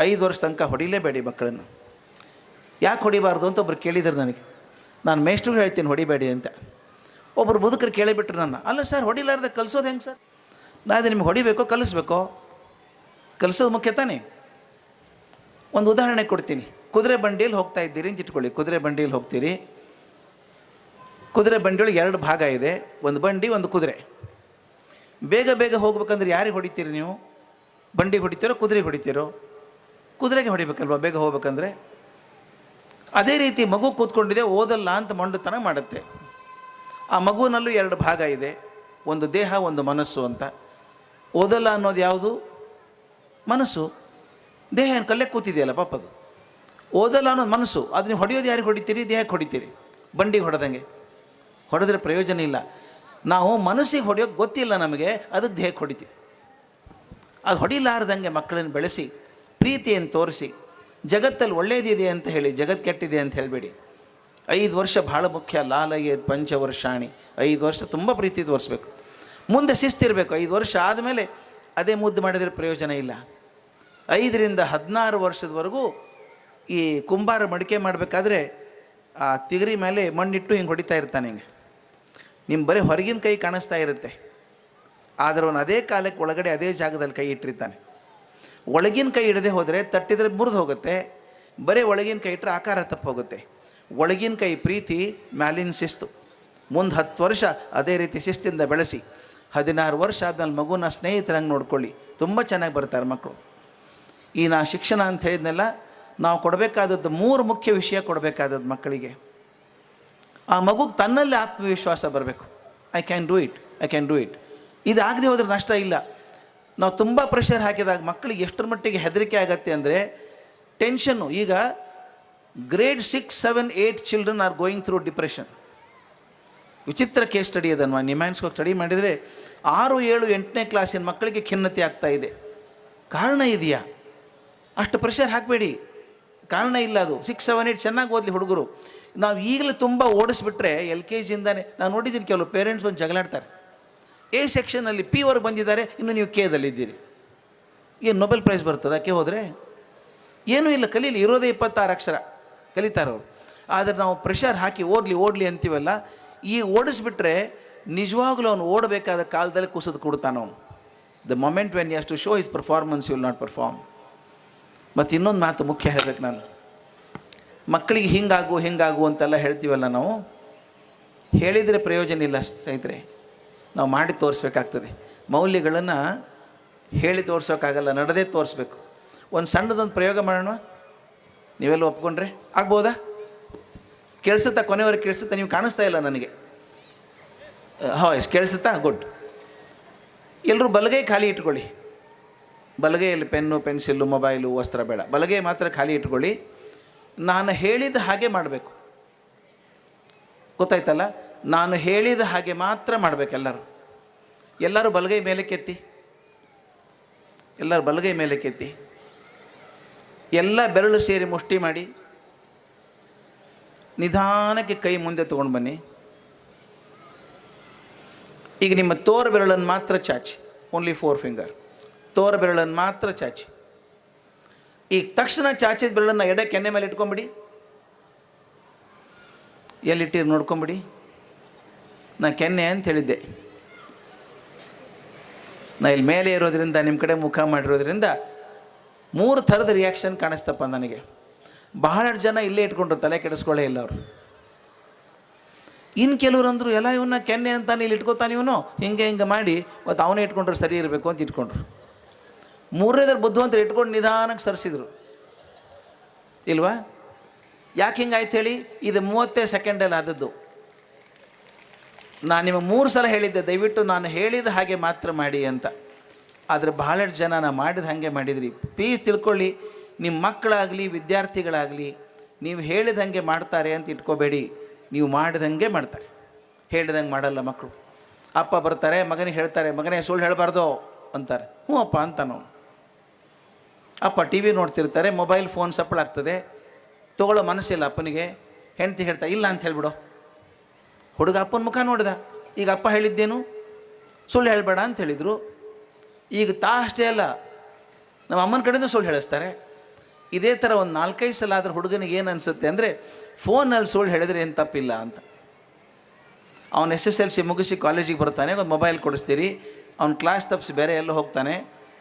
5 ವರ್ಷ ತನಕ ಹೊಡಿಲೇಬೇಡಿ ಮಕ್ಕಳನ್ನು. ಯಾಕೆ ಹೊಡಿಬಾರ್ದು ಅಂತ ಒಬ್ರು ಕೇಳಿದ್ರು ನನಗೆ. ನಾನು ಮೇಷ್ಟ್ರಿಗೆ ಹೇಳ್ತೀನಿ ಹೊಡಿಬೇಡಿ ಅಂತ. ಒಬ್ಬರು ಮುದುಕರು ಕೇಳಿಬಿಟ್ರು ನನ್ನ, ಅಲ್ಲ ಸರ್ ಹೊಡಿಲಾರ್ದೆ ಕಲಿಸೋದು ಹೆಂಗೆ ಸರ್? ನಾನು ನಿಮ್ಗೆ ಹೊಡಿಬೇಕೋ ಕಲಿಸ್ಬೇಕೋ? ಕಲಿಸೋದು ಮುಖ್ಯ ತಾನೇ. ಒಂದು ಉದಾಹರಣೆ ಕೊಡ್ತೀನಿ. ಕುದುರೆ ಬಂಡಿಯಲ್ಲಿ ಹೋಗ್ತಾ ಇದ್ದೀರಿ ಅಂತ ಇಟ್ಕೊಳ್ಳಿ. ಕುದುರೆ ಬಂಡಿಯಲ್ಲಿ ಹೋಗ್ತೀರಿ. ಕುದುರೆ ಬಂಡಿಯೊಳಗೆ 2 ಭಾಗ ಇದೆ, ಒಂದು ಬಂಡಿ ಒಂದು ಕುದುರೆ. ಬೇಗ ಬೇಗ ಹೋಗ್ಬೇಕಂದ್ರೆ ಯಾರಿಗೆ ಹೊಡಿತೀರಿ ನೀವು? ಬಂಡಿಗೆ ಹೊಡಿತೀರೋ ಕುದುರೆಗೆ ಹೊಡಿತೀರೋ? ಕುದುರೆಗೆ ಹೊಡಿಬೇಕಲ್ವ ಬೇಗ ಹೋಗ್ಬೇಕಂದ್ರೆ. ಅದೇ ರೀತಿ ಮಗು ಕೂತ್ಕೊಂಡಿದೆ, ಓದಲ್ಲ ಅಂತ ಮೊಂಡುತನ ಮಾಡುತ್ತೆ. ಆ ಮಗುವಿನಲ್ಲೂ 2 ಭಾಗ ಇದೆ, ಒಂದು ದೇಹ ಒಂದು ಮನಸ್ಸು ಅಂತ. ಓದಲ್ಲ ಅನ್ನೋದು ಯಾವುದು? ಮನಸ್ಸು. ದೇಹ ಕಲ್ಲೇ ಕೂತಿದೆಯಲ್ಲ ಪಾಪದು. ಓದಲ್ಲ ಅನ್ನೋದು ಮನಸ್ಸು. ಅದು ನೀವು ಹೊಡೆಯೋದು ಯಾರಿಗೆ ಹೊಡಿತೀರಿ? ದೇಹಕ್ಕೆ ಹೊಡಿತೀರಿ. ಬಂಡಿಗೆ ಹೊಡೆದಂಗೆ ಹೊಡೆದ್ರೆ ಪ್ರಯೋಜನ ಇಲ್ಲ. ನಾವು ಮನಸ್ಸಿಗೆ ಹೊಡೆಯೋಕ್ಕೆ ಗೊತ್ತಿಲ್ಲ ನಮಗೆ, ಅದಕ್ಕೆ ದೇಹಕ್ಕೆ ಹೊಡಿತೀವಿ. ಅದು ಹೊಡಿಲಾರ್ದಂಗೆ ಮಕ್ಕಳನ್ನು ಬೆಳೆಸಿ, ಪ್ರೀತಿಯನ್ನು ತೋರಿಸಿ, ಜಗತ್ತಲ್ಲಿ ಒಳ್ಳೇದಿದೆ ಅಂತ ಹೇಳಿ, ಜಗತ್ತು ಕೆಟ್ಟಿದೆ ಅಂತ ಹೇಳಬೇಡಿ. 5 ವರ್ಷ ಭಾಳ ಮುಖ್ಯ. ಲಾಲಯೇತ್ ಪಂಚವರ್ಷಾಣಿ. 5 ವರ್ಷ ತುಂಬ ಪ್ರೀತಿ ತೋರಿಸ್ಬೇಕು. ಮುಂದೆ ಶಿಸ್ತಿರಬೇಕು. 5 ವರ್ಷ ಆದಮೇಲೆ ಅದೇ ಮುದ್ದು ಮಾಡಿದರೆ ಪ್ರಯೋಜನ ಇಲ್ಲ. 5ರಿಂದ 16 ವರ್ಷದವರೆಗೂ ಈ ಕುಂಬಾರ ಮಡಿಕೆ ಮಾಡಬೇಕಾದ್ರೆ ಆ ತಿಗರಿ ಮೇಲೆ ಮಣ್ಣಿಟ್ಟು ಹಿಂಗೆ ಹೊಡಿತಾ ಇರ್ತಾನೆ. ಹಿಂಗೆ ನಿಮ್ಮ ಬರೀ ಹೊರಗಿನ ಕೈ ಕಾಣಿಸ್ತಾ ಇರುತ್ತೆ, ಆದರೆ ಅವನು ಅದೇ ಕಾಲಕ್ಕೆ ಒಳಗಡೆ ಅದೇ ಜಾಗದಲ್ಲಿ ಕೈ ಇಟ್ಟಿರ್ತಾನೆ. ಒಳಗಿನ ಕೈ ಇಡದೆ ಹೋದರೆ ತಟ್ಟಿದರೆ ಮುರಿದು ಹೋಗುತ್ತೆ, ಬರೀ ಒಳಗಿನ ಕೈ ಇಟ್ಟರೆ ಆಕಾರ ತಪ್ಪು ಹೋಗುತ್ತೆ. ಒಳಗಿನ ಕೈ ಪ್ರೀತಿ, ಮ್ಯಾಲಿನ ಶಿಸ್ತು. ಮುಂದೆ 10 ವರ್ಷ ಅದೇ ರೀತಿ ಶಿಸ್ತಿಂದ ಬೆಳೆಸಿ 16 ವರ್ಷ ಆದ್ಮೇಲೆ ಮಗುನ ಸ್ನೇಹಿತರಂಗೆ ನೋಡ್ಕೊಳ್ಳಿ. ತುಂಬ ಚೆನ್ನಾಗಿ ಬರ್ತಾರೆ ಮಕ್ಕಳು. ಈ ನಾ ಶಿಕ್ಷಣ ಅಂತ ಹೇಳಿದ್ನೆಲ್ಲ ನಾವು ಕೊಡಬೇಕಾದದ್ದು 3 ಮುಖ್ಯ ವಿಷಯ ಕೊಡಬೇಕಾದದ್ದು ಮಕ್ಕಳಿಗೆ. ಆ ಮಗುಗೆ ತನ್ನಲ್ಲಿ ಆತ್ಮವಿಶ್ವಾಸ ಬರಬೇಕು. I can do it, I can do it. ಇದು ಆಗದೆ ಹೋದರೆ ನಷ್ಟ ಇಲ್ಲ. ನಾವು ತುಂಬ ಪ್ರೆಷರ್ ಹಾಕಿದಾಗ ಮಕ್ಕಳಿಗೆ ಎಷ್ಟರ ಮಟ್ಟಿಗೆ ಹೆದರಿಕೆ ಆಗತ್ತೆ ಅಂದರೆ, ಟೆನ್ಷನ್ನು. ಈಗ grade 6, 7, 8 children are going through depression. ವಿಚಿತ್ರ ಕೇಸ್ ಸ್ಟಡಿ ಅದನ್ನು ನಿಮ್ಯಾನ್ಸ್ಗೋಗಿ ಸ್ಟಡಿ ಮಾಡಿದರೆ 6, 7, 8ನೇ ಕ್ಲಾಸಿನ ಮಕ್ಕಳಿಗೆ ಖಿನ್ನತೆ ಆಗ್ತಾ ಇದೆ. ಕಾರಣ ಇದೆಯಾ? ಅಷ್ಟು ಪ್ರೆಷರ್ ಹಾಕಬೇಡಿ, ಕಾರಣ ಇಲ್ಲ. ಅದು 6, 7, 8 ಚೆನ್ನಾಗಿ ಓದಲಿ ಹುಡುಗರು. ನಾವು ಈಗಲೇ ತುಂಬ ಓಡಿಸ್ಬಿಟ್ರೆ LKGಯಿಂದಾನೆ ನಾನು ನೋಡಿದ್ದೀನಿ ಕೆಲವು ಪೇರೆಂಟ್ಸ್ ಬಂದು ಜಗಳಾಡ್ತಾರೆ. A ಸೆಕ್ಷನಲ್ಲಿ P ಬಂದಿದ್ದಾರೆ, ಇನ್ನು ನೀವು Kದಲ್ಲಿದ್ದೀರಿ. ಏನು ನೊಬೆಲ್ ಪ್ರೈಸ್ ಬರ್ತದೆ ಕೆ ಹೋದರೆ? ಏನೂ ಇಲ್ಲ, ಕಲೀಲಿ. ಇರೋದೇ 26 ಅಕ್ಷರ ಕಲಿತಾರೆ ಅವರು. ಆದರೆ ನಾವು ಪ್ರೆಷರ್ ಹಾಕಿ ಓಡಲಿ ಅಂತೀವಲ್ಲ, ಈ ಓಡಿಸ್ಬಿಟ್ರೆ ನಿಜವಾಗ್ಲೂ ಅವನು ಓಡಬೇಕಾದ ಕಾಲದಲ್ಲಿ ಕುಸಿದು ಕೊಡ್ತಾನೆ ಅವನು. The moment when you have to show his performance, you will not perform. ಮತ್ತು ಇನ್ನೊಂದು ಮಾತು ಮುಖ್ಯ ಹೇಳಬೇಕು ನಾನು. ಮಕ್ಕಳಿಗೆ ಹಿಂಗಾಗು ಅಂತೆಲ್ಲ ಹೇಳ್ತೀವಲ್ಲ ನಾವು, ಹೇಳಿದರೆ ಪ್ರಯೋಜನ ಇಲ್ಲ ಸ್ನೇಹಿತರೆ. ನಾವು ಮಾಡಿ ತೋರಿಸ್ಬೇಕಾಗ್ತದೆ. ಮೌಲ್ಯಗಳನ್ನು ಹೇಳಿ ತೋರಿಸೋಕ್ಕಾಗಲ್ಲ, ನಡೆದೇ ತೋರಿಸ್ಬೇಕು. ಒಂದು ಸಣ್ಣದೊಂದು ಪ್ರಯೋಗ ಮಾಡೋಣ, ನೀವೆಲ್ಲ ಒಪ್ಕೊಂಡ್ರೆ ಆಗ್ಬೋದಾ? ಕೇಳಿಸುತ್ತಾ? ಕೊನೆವರೆಗೆ ಕೇಳಿಸುತ್ತಾ? ನೀವು ಕಾಣಿಸ್ತಾ ಇಲ್ಲ ನನಗೆ. ಕೇಳಿಸುತ್ತಾ? ಗುಡ್. ಎಲ್ಲರೂ ಬಲಗೈ ಖಾಲಿ ಇಟ್ಕೊಳ್ಳಿ. ಬಲಗೈಯಲ್ಲಿ ಪೆನ್ನು, ಪೆನ್ಸಿಲ್ಲು, ಮೊಬೈಲು, ವಸ್ತ್ರ ಬೇಡ. ಬಲಗೈ ಮಾತ್ರ ಖಾಲಿ ಇಟ್ಕೊಳ್ಳಿ. ನಾನು ಹೇಳಿದ ಹಾಗೆ ಮಾಡಬೇಕು. ಗೊತ್ತಾಯ್ತಲ್ಲ? ನಾನು ಹೇಳಿದ ಹಾಗೆ ಮಾತ್ರ ಮಾಡಬೇಕು. ಎಲ್ಲರೂ ಬಲಗೈ ಮೇಲೆ ಕೆತ್ತಿ. ಎಲ್ಲರೂ ಬಲಗೈ ಮೇಲೆ ಕೆತ್ತಿ. ಎಲ್ಲ ಬೆರಳು ಸೇರಿ ಮುಷ್ಟಿ ಮಾಡಿ ನಿಧಾನಕ್ಕೆ ಕೈ ಮುಂದೆ ತೊಗೊಂಡು ಬನ್ನಿ. ಈಗ ನಿಮ್ಮ ತೋರ ಬೆರಳನ್ನು ಮಾತ್ರ ಚಾಚಿ. Only 4 finger. ತೋರ ಬೆರಳನ್ನು ಮಾತ್ರ ಚಾಚಿ. ಈಗ ತಕ್ಷಣ ಚಾಚಿದ ಬೆರಳನ್ನು ಎಡೆ ಕೆನ್ನೆ ಮೇಲೆ ಇಟ್ಕೊಂಬಿಡಿ. ಎಲ್ಲಿಟ್ಟಿರು ನೋಡ್ಕೊಂಬಿಡಿ. ನಾ ಕೆನ್ನೆ ಅಂತ ಹೇಳಿದ್ದೆ. ನಾ ಇಲ್ಲಿ ಮೇಲೆ ಇರೋದ್ರಿಂದ ನಿಮ್ಮ ಕಡೆ ಮುಖ ಮಾಡಿರೋದ್ರಿಂದ 3 ಥರದ ರಿಯಾಕ್ಷನ್ ಕಾಣಿಸ್ತಪ್ಪ ನನಗೆ. ಬಹಳಷ್ಟು ಜನ ಇಲ್ಲೇ ಇಟ್ಕೊಂಡ್ರು, ತಲೆ ಕೆಡಿಸ್ಕೊಳ್ಳೇ ಇಲ್ಲ ಅವರು. ಇನ್ನು ಕೆಲವ್ರು ಅಂದರು, ಎಲ್ಲ ಇವನ್ನ ಕೆನ್ನೆ ಅಂತಾನೆ ಇಲ್ಲಿ ಇಟ್ಕೋತಾನೆ ಇವನು, ಹಿಂಗೆ ಮಾಡಿ ಮತ್ತು ಅವನೇ ಇಟ್ಕೊಂಡ್ರೆ ಸರಿ ಇರಬೇಕು ಅಂತ ಇಟ್ಕೊಂಡ್ರು. 3ನೇದ್ರ ಬುದ್ಧಿವಂತರು ಇಟ್ಕೊಂಡು ನಿಧಾನಕ್ಕೆ ಸರಿಸಿದ್ರು ಇಲ್ವಾ? ಯಾಕೆ ಹಿಂಗಾಯ್ತು ಹೇಳಿ? ಇದು 30 ಸೆಕೆಂಡಲ್ಲಿ ಆದದ್ದು. ನಾನು ನಿಮಗೆ 3 ಸಲ ಹೇಳಿದ್ದೆ, ದಯವಿಟ್ಟು ನಾನು ಹೇಳಿದ ಹಾಗೆ ಮಾತ್ರ ಮಾಡಿ ಅಂತ. ಆದರೆ ಬಹಳಷ್ಟು ಜನ ನಾನು ಮಾಡಿದ ಹಾಗೆ ಮಾಡಿದ್ರಿ. ಪ್ಲೀಸ್ ತಿಳ್ಕೊಳ್ಳಿ, ನಿಮ್ಮ ಮಕ್ಕಳಾಗಲಿ ವಿದ್ಯಾರ್ಥಿಗಳಾಗಲಿ ನೀವು ಹೇಳಿದಂಗೆ ಮಾಡ್ತಾರೆ ಅಂತ ಇಟ್ಕೋಬೇಡಿ. ನೀವು ಮಾಡಿದಂಗೆ ಮಾಡ್ತಾರೆ, ಹೇಳಿದಂಗೆ ಮಾಡಲ್ಲ ಮಕ್ಕಳು. ಅಪ್ಪ ಬರ್ತಾರೆ, ಮಗನಿಗೆ ಹೇಳ್ತಾರೆ, ಮಗನೇ ಸುಳ್ಳು ಹೇಳಬಾರ್ದು ಅಂತಾರೆ. ಹ್ಞೂ ಅಪ್ಪ ಅಂತಾನು. ಅಪ್ಪ ಟಿ ವಿ ನೋಡ್ತಿರ್ತಾರೆ, ಮೊಬೈಲ್ ಫೋನ್ ಸಪ್ಪಳಾಗ್ತದೆ, ತೊಗೊಳ್ಳೋ ಮನಸ್ಸಿಲ್ಲ ಅಪ್ಪನಿಗೆ. ಹೆಂಡ್ತಿ ಹೇಳ್ತಾ ಇಲ್ಲ ಅಂತ ಹೇಳ್ಬಿಡು. ಹುಡುಗ ಅಪ್ಪನ ಮುಖ ನೋಡ್ದ, ಈಗ ಅಪ್ಪ ಹೇಳಿದ್ದೇನು ಸುಳ್ಳು ಹೇಳಬೇಡ ಅಂತ ಹೇಳಿದರು. ಈಗ ಅಷ್ಟೇ ಅಲ್ಲ, ನಮ್ಮ ಅಮ್ಮನ ಕಡೆಯಿಂದ ಸುಳ್ಳು ಹೇಳಿಸ್ತಾರೆ. ಇದೇ ಥರ ಒಂದು 4-5 ಸಲ ಆದ್ರೆ ಹುಡುಗನಿಗೆ ಏನು ಅನಿಸುತ್ತೆ ಅಂದರೆ, ಫೋನಲ್ಲಿ ಸುಳ್ಳು ಹೇಳಿದ್ರೆ ಏನು ತಪ್ಪಿಲ್ಲ ಅಂತ. ಅವನು SSLC ಮುಗಿಸಿ ಕಾಲೇಜಿಗೆ ಬರ್ತಾನೆ, ಒಂದು ಮೊಬೈಲ್ ಕೊಡಿಸ್ತೀರಿ, ಅವ್ನು ಕ್ಲಾಸ್ ತಪ್ಪಿಸಿ ಬೇರೆ ಎಲ್ಲೋ ಹೋಗ್ತಾನೆ.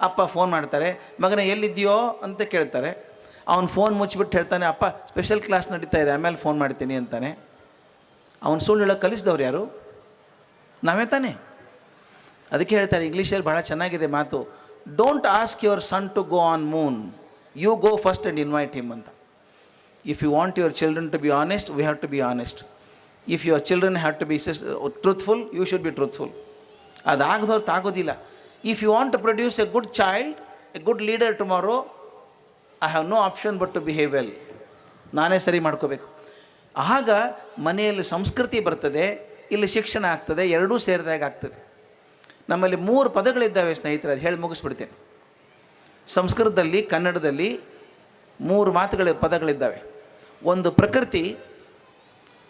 ಅಪ್ಪ ಫೋನ್ ಮಾಡ್ತಾರೆ, ಮಗನ ಎಲ್ಲಿದ್ದೀಯೋ ಅಂತ ಕೇಳ್ತಾರೆ. ಅವ್ನು ಫೋನ್ ಮುಚ್ಚಿಬಿಟ್ಟು ಹೇಳ್ತಾನೆ, ಅಪ್ಪ ಸ್ಪೆಷಲ್ ಕ್ಲಾಸ್ ನಡೀತಾ ಇದೆ, ಆಮೇಲೆ ಫೋನ್ ಮಾಡ್ತೀನಿ ಅಂತಾನೆ. ಅವನು ಸುಳ್ಳು ಹೇಳೋಕೆ ಕಲಿಸಿದವ್ರು ಯಾರು? ನಾವೇ ತಾನೇ. ಅದಕ್ಕೆ ಹೇಳ್ತಾರೆ ಇಂಗ್ಲೀಷಲ್ಲಿ ಭಾಳ ಚೆನ್ನಾಗಿದೆ ಮಾತು, don't ask your son to go on moon, you go first and invite him ಅಂತ. If you want your children to be honest, we have to be honest. If your children have to be truthful, you should be truthful. ಅದಾಗದವ್ರು ತಾಗೋದಿಲ್ಲ. If you want to produce a good child, a good leader tomorrow, I have no option but to behave well. ನಾನೇ ಸರಿ ಮಾಡ್ಕೋಬೇಕು. ಆಗ ಮನೆಯಲ್ಲಿ ಸಂಸ್ಕೃತಿ ಬರ್ತದೆ, ಇಲ್ಲಿ ಶಿಕ್ಷಣ ಆಗ್ತದೆ, ಎರಡೂ ಸೇರಿದಾಗ ಆಗ್ತದೆ. ನಮ್ಮಲ್ಲಿ 3 ಪದಗಳಿದ್ದಾವೆ ಸ್ನೇಹಿತರೆ, ಅದು ಹೇಳಿ ಮುಗಿಸ್ಬಿಡ್ತೇನೆ. ಸಂಸ್ಕೃತದಲ್ಲಿ, ಕನ್ನಡದಲ್ಲಿ 3 ಪದಗಳಿದ್ದಾವೆ. ಒಂದು ಪ್ರಕೃತಿ,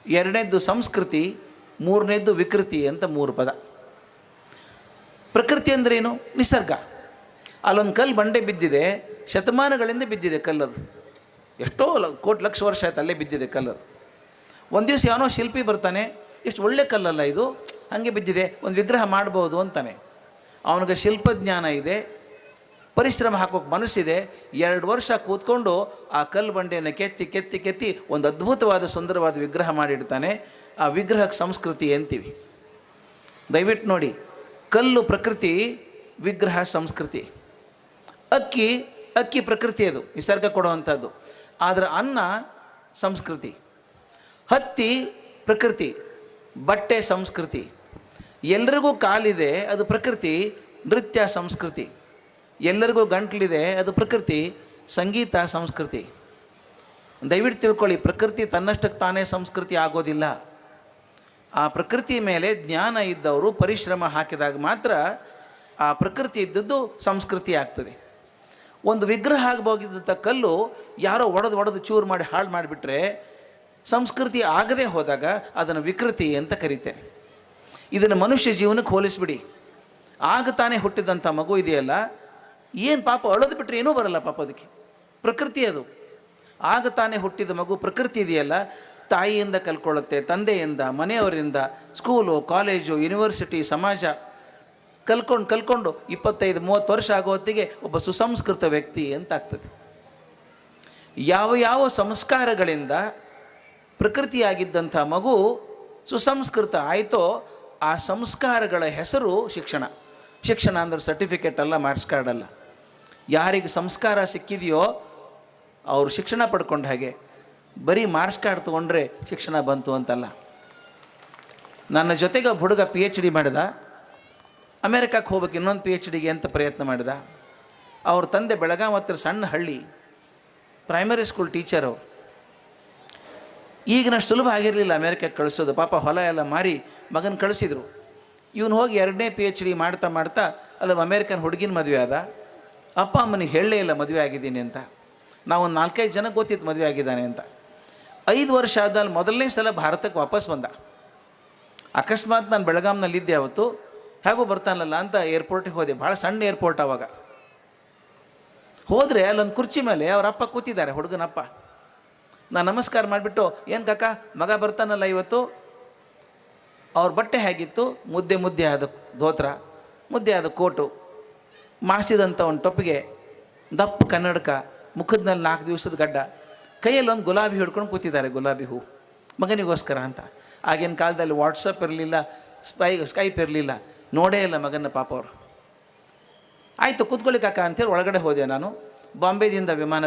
2ನೇದ್ದು ಸಂಸ್ಕೃತಿ, 3ನೇದ್ದು ವಿಕೃತಿ ಅಂತ 3 ಪದ. ಪ್ರಕೃತಿ ಅಂದ್ರೇನು? ನಿಸರ್ಗ. ಅಲ್ಲೊಂದು ಕಲ್ಲು ಬಂಡೆ ಬಿದ್ದಿದೆ, ಶತಮಾನಗಳಿಂದ ಬಿದ್ದಿದೆ ಕಲ್ಲದು, ಎಷ್ಟೋ ಕೋಟಿ ಲಕ್ಷ ವರ್ಷ ಆಯ್ತು ಅಲ್ಲೇ ಬಿದ್ದಿದೆ ಕಲ್ಲದು. ಒಂದು ದಿವಸ ಯಾವನೋ ಶಿಲ್ಪಿ ಬರ್ತಾನೆ, ಎಷ್ಟು ಒಳ್ಳೆ ಕಲ್ಲಲ್ಲ ಇದು, ಹಾಗೆ ಬಿದ್ದಿದೆ, ಒಂದು ವಿಗ್ರಹ ಮಾಡ್ಬೋದು ಅಂತಾನೆ. ಅವನಿಗೆ ಶಿಲ್ಪಜ್ಞಾನ ಇದೆ, ಪರಿಶ್ರಮ ಹಾಕೋಕ್ಕೆ ಮನಸ್ಸಿದೆ. 2 ವರ್ಷ ಕೂತ್ಕೊಂಡು ಆ ಕಲ್ಲು ಬಂಡೆಯನ್ನು ಕೆತ್ತಿ ಒಂದು ಅದ್ಭುತವಾದ ಸುಂದರವಾದ ವಿಗ್ರಹ ಮಾಡಿಡ್ತಾನೆ. ಆ ವಿಗ್ರಹಕ್ಕೆ ಸಂಸ್ಕೃತಿ ಅಂತೀವಿ. ದಯವಿಟ್ಟು ನೋಡಿ, ಕಲ್ಲು ಪ್ರಕೃತಿ, ವಿಗ್ರಹ ಸಂಸ್ಕೃತಿ. ಅಕ್ಕಿ ಪ್ರಕೃತಿ, ಅದು ನಿಸರ್ಗ ಕೊಡುವಂಥದ್ದು. ಆದರೆ ಅನ್ನ ಸಂಸ್ಕೃತಿ. ಹತ್ತಿ ಪ್ರಕೃತಿ, ಬಟ್ಟೆ ಸಂಸ್ಕೃತಿ. ಎಲ್ಲರಿಗೂ ಕಾಲಿದೆ, ಅದು ಪ್ರಕೃತಿ, ನೃತ್ಯ ಸಂಸ್ಕೃತಿ. ಎಲ್ಲರಿಗೂ ಗಂಟ್ಲಿದೆ, ಅದು ಪ್ರಕೃತಿ, ಸಂಗೀತ ಸಂಸ್ಕೃತಿ. ದಯವಿಟ್ಟು ತಿಳ್ಕೊಳ್ಳಿ, ಪ್ರಕೃತಿ ತನ್ನಷ್ಟಕ್ಕೆ ತಾನೇ ಸಂಸ್ಕೃತಿ ಆಗೋದಿಲ್ಲ. ಆ ಪ್ರಕೃತಿ ಮೇಲೆ ಜ್ಞಾನ ಇದ್ದವರು ಪರಿಶ್ರಮ ಹಾಕಿದಾಗ ಮಾತ್ರ ಆ ಪ್ರಕೃತಿ ಇದ್ದದ್ದು ಸಂಸ್ಕೃತಿ ಆಗ್ತದೆ. ಒಂದು ವಿಗ್ರಹ ಆಗಬೋಗಿದ್ದಂಥ ಕಲ್ಲು ಯಾರೋ ಒಡೆದು ಚೂರು ಮಾಡಿ ಹಾಳು ಮಾಡಿಬಿಟ್ರೆ ಸಂಸ್ಕೃತಿ ಆಗದೆ ಹೋದಾಗ ಅದನ್ನು ವಿಕೃತಿ ಅಂತ ಕರೀತೇನೆ. ಇದನ್ನು ಮನುಷ್ಯ ಜೀವನಕ್ಕೆ ಹೋಲಿಸ್ಬಿಡಿ. ಆಗ ತಾನೇ ಹುಟ್ಟಿದಂಥ ಮಗು ಇದೆಯಲ್ಲ, ಏನು ಪಾಪ ಅಳೋದು ಬಿಟ್ಟರೆ ಏನೂ ಬರಲ್ಲ ಪಾಪ, ಅದಕ್ಕೆ ಪ್ರಕೃತಿ ಅದು. ಆಗ ತಾನೇ ಹುಟ್ಟಿದ ಮಗು ಪ್ರಕೃತಿ ಇದೆಯಲ್ಲ, ತಾಯಿಯಿಂದ ಕಲ್ಕೊಳ್ಳುತ್ತೆ, ತಂದೆಯಿಂದ, ಮನೆಯವರಿಂದ, ಸ್ಕೂಲು, ಕಾಲೇಜು, ಯೂನಿವರ್ಸಿಟಿ, ಸಮಾಜ ಕಲ್ಕೊಂಡು 25-30 ವರ್ಷ ಆಗೋ ಹೊತ್ತಿಗೆ ಒಬ್ಬ ಸುಸಂಸ್ಕೃತ ವ್ಯಕ್ತಿ ಅಂತ ಆಗ್ತದೆ. ಯಾವ ಸಂಸ್ಕಾರಗಳಿಂದ ಪ್ರಕೃತಿಯಾಗಿದ್ದಂಥ ಮಗು ಸುಸಂಸ್ಕೃತ ಆಯಿತೋ ಆ ಸಂಸ್ಕಾರಗಳ ಹೆಸರು ಶಿಕ್ಷಣ. ಶಿಕ್ಷಣ ಅಂದರೆ ಸರ್ಟಿಫಿಕೇಟ್ ಅಲ್ಲ, ಮಾರ್ಕ್ಸ್ ಕಾರ್ಡ್ ಅಲ್ಲ. ಯಾರಿಗೆ ಸಂಸ್ಕಾರ ಸಿಕ್ಕಿದೆಯೋ ಅವರು ಶಿಕ್ಷಣ ಪಡ್ಕೊಂಡ ಹಾಗೆ. ಬರೀ ಮಾರ್ಕ್ಸ್ ಕಾರ್ಡ್ ತೊಗೊಂಡ್ರೆ ಶಿಕ್ಷಣ ಬಂತು ಅಂತಲ್ಲ. ನನ್ನ ಜೊತೆಗೆ ಒಬ್ಬ ಹುಡುಗ PhD ಮಾಡಿದ, ಅಮೇರಿಕಕ್ಕೆ ಹೋಗ್ಬೇಕು ಇನ್ನೊಂದು PhDಗೆ ಅಂತ ಪ್ರಯತ್ನ ಮಾಡಿದ. ಅವ್ರ ತಂದೆ ಬೆಳಗಾವಿ ಹತ್ರ ಸಣ್ಣ ಹಳ್ಳಿ, ಪ್ರೈಮರಿ ಸ್ಕೂಲ್ ಟೀಚರು. ಈಗಿನಷ್ಟು ಸುಲಭ ಆಗಿರಲಿಲ್ಲ ಅಮೇರಿಕಕ್ಕೆ ಕಳಿಸೋದು. ಪಾಪ ಹೊಲ ಎಲ್ಲ ಮಾರಿ ಮಗನ ಕಳಿಸಿದರು. ಇವನು ಹೋಗಿ 2ನೇ PhD ಮಾಡ್ತಾ ಅಲ್ಲ ಅಮೇರಿಕನ್ ಹುಡುಗಿನ ಮದುವೆ ಆದ. ಅಪ್ಪ ಅಮ್ಮನಿಗೆ ಹೇಳಲೇ ಇಲ್ಲ ಮದುವೆ ಆಗಿದ್ದೀನಿ ಅಂತ. ನಾವು ಒಂದು 4-5 ಜನಕ್ಕೆ ಗೊತ್ತಿತ್ತು ಮದುವೆ ಆಗಿದ್ದಾನೆ ಅಂತ. 5 ವರ್ಷ ಆದ್ಮೇಲೆ ಮೊದಲನೇ ಸಲ ಭಾರತಕ್ಕೆ ವಾಪಸ್ ಬಂದ. ಅಕಸ್ಮಾತ್ ನಾನು ಬೆಳಗಾಂನಲ್ಲಿದ್ದೆ ಅವತ್ತು, ಹೇಗೋ ಬರ್ತಾನಲ್ಲ ಅಂತ ಏರ್ಪೋರ್ಟಿಗೆ ಹೋದೆ. ಭಾಳ ಸಣ್ಣ ಏರ್ಪೋರ್ಟ್ ಆವಾಗ. ಹೋದರೆ ಅಲ್ಲೊಂದು ಕುರ್ಚಿ ಮೇಲೆ ಅವರ ಅಪ್ಪ ಕೂತಿದ್ದಾರೆ, ಹುಡುಗನಪ್ಪ. ನಾನು ನಮಸ್ಕಾರ ಮಾಡಿಬಿಟ್ಟು, ಏನು ಕಾಕ ಮಗ ಬರ್ತಾನಲ್ಲ ಇವತ್ತು, ಅವ್ರ ಬಟ್ಟೆ ಹೇಗಿತ್ತು, ಮುದ್ದೆ ಮುದ್ದೆ ಆದ ಧೋತ್ರ, ಮುದ್ದೆ ಆದ ಕೋಟು, ಮಾಸಿದಂಥ ಒಂದು ಟೊಪ್ಪಿಗೆ, ದಪ್ಪ ಕನ್ನಡಕ, ಮುಖದ ಮೇಲೆ 4 ದಿವಸದ ಗಡ್ಡ, ಕೈಯಲ್ಲಿ ಒಂದು ಗುಲಾಬಿ ಹಿಡ್ಕೊಂಡು ಕೂತಿದ್ದಾರೆ, ಗುಲಾಬಿ ಹೂ ಮಗನಿಗೋಸ್ಕರ ಅಂತ. ಆಗಿನ ಕಾಲದಲ್ಲಿ ವಾಟ್ಸಪ್ ಇರಲಿಲ್ಲ, ಸ್ಕೈಪ್ ಇರಲಿಲ್ಲ, ನೋಡೇ ಇಲ್ಲ ಮಗನ ಪಾಪ ಅವರು. ಆಯಿತು ಕೂತ್ಕೊಳ್ಳಿ ಕಾಕ ಅಂತೇಳಿ ಒಳಗಡೆ ಹೋದೆ ನಾನು. ಬಾಂಬೆದಿಂದ ವಿಮಾನ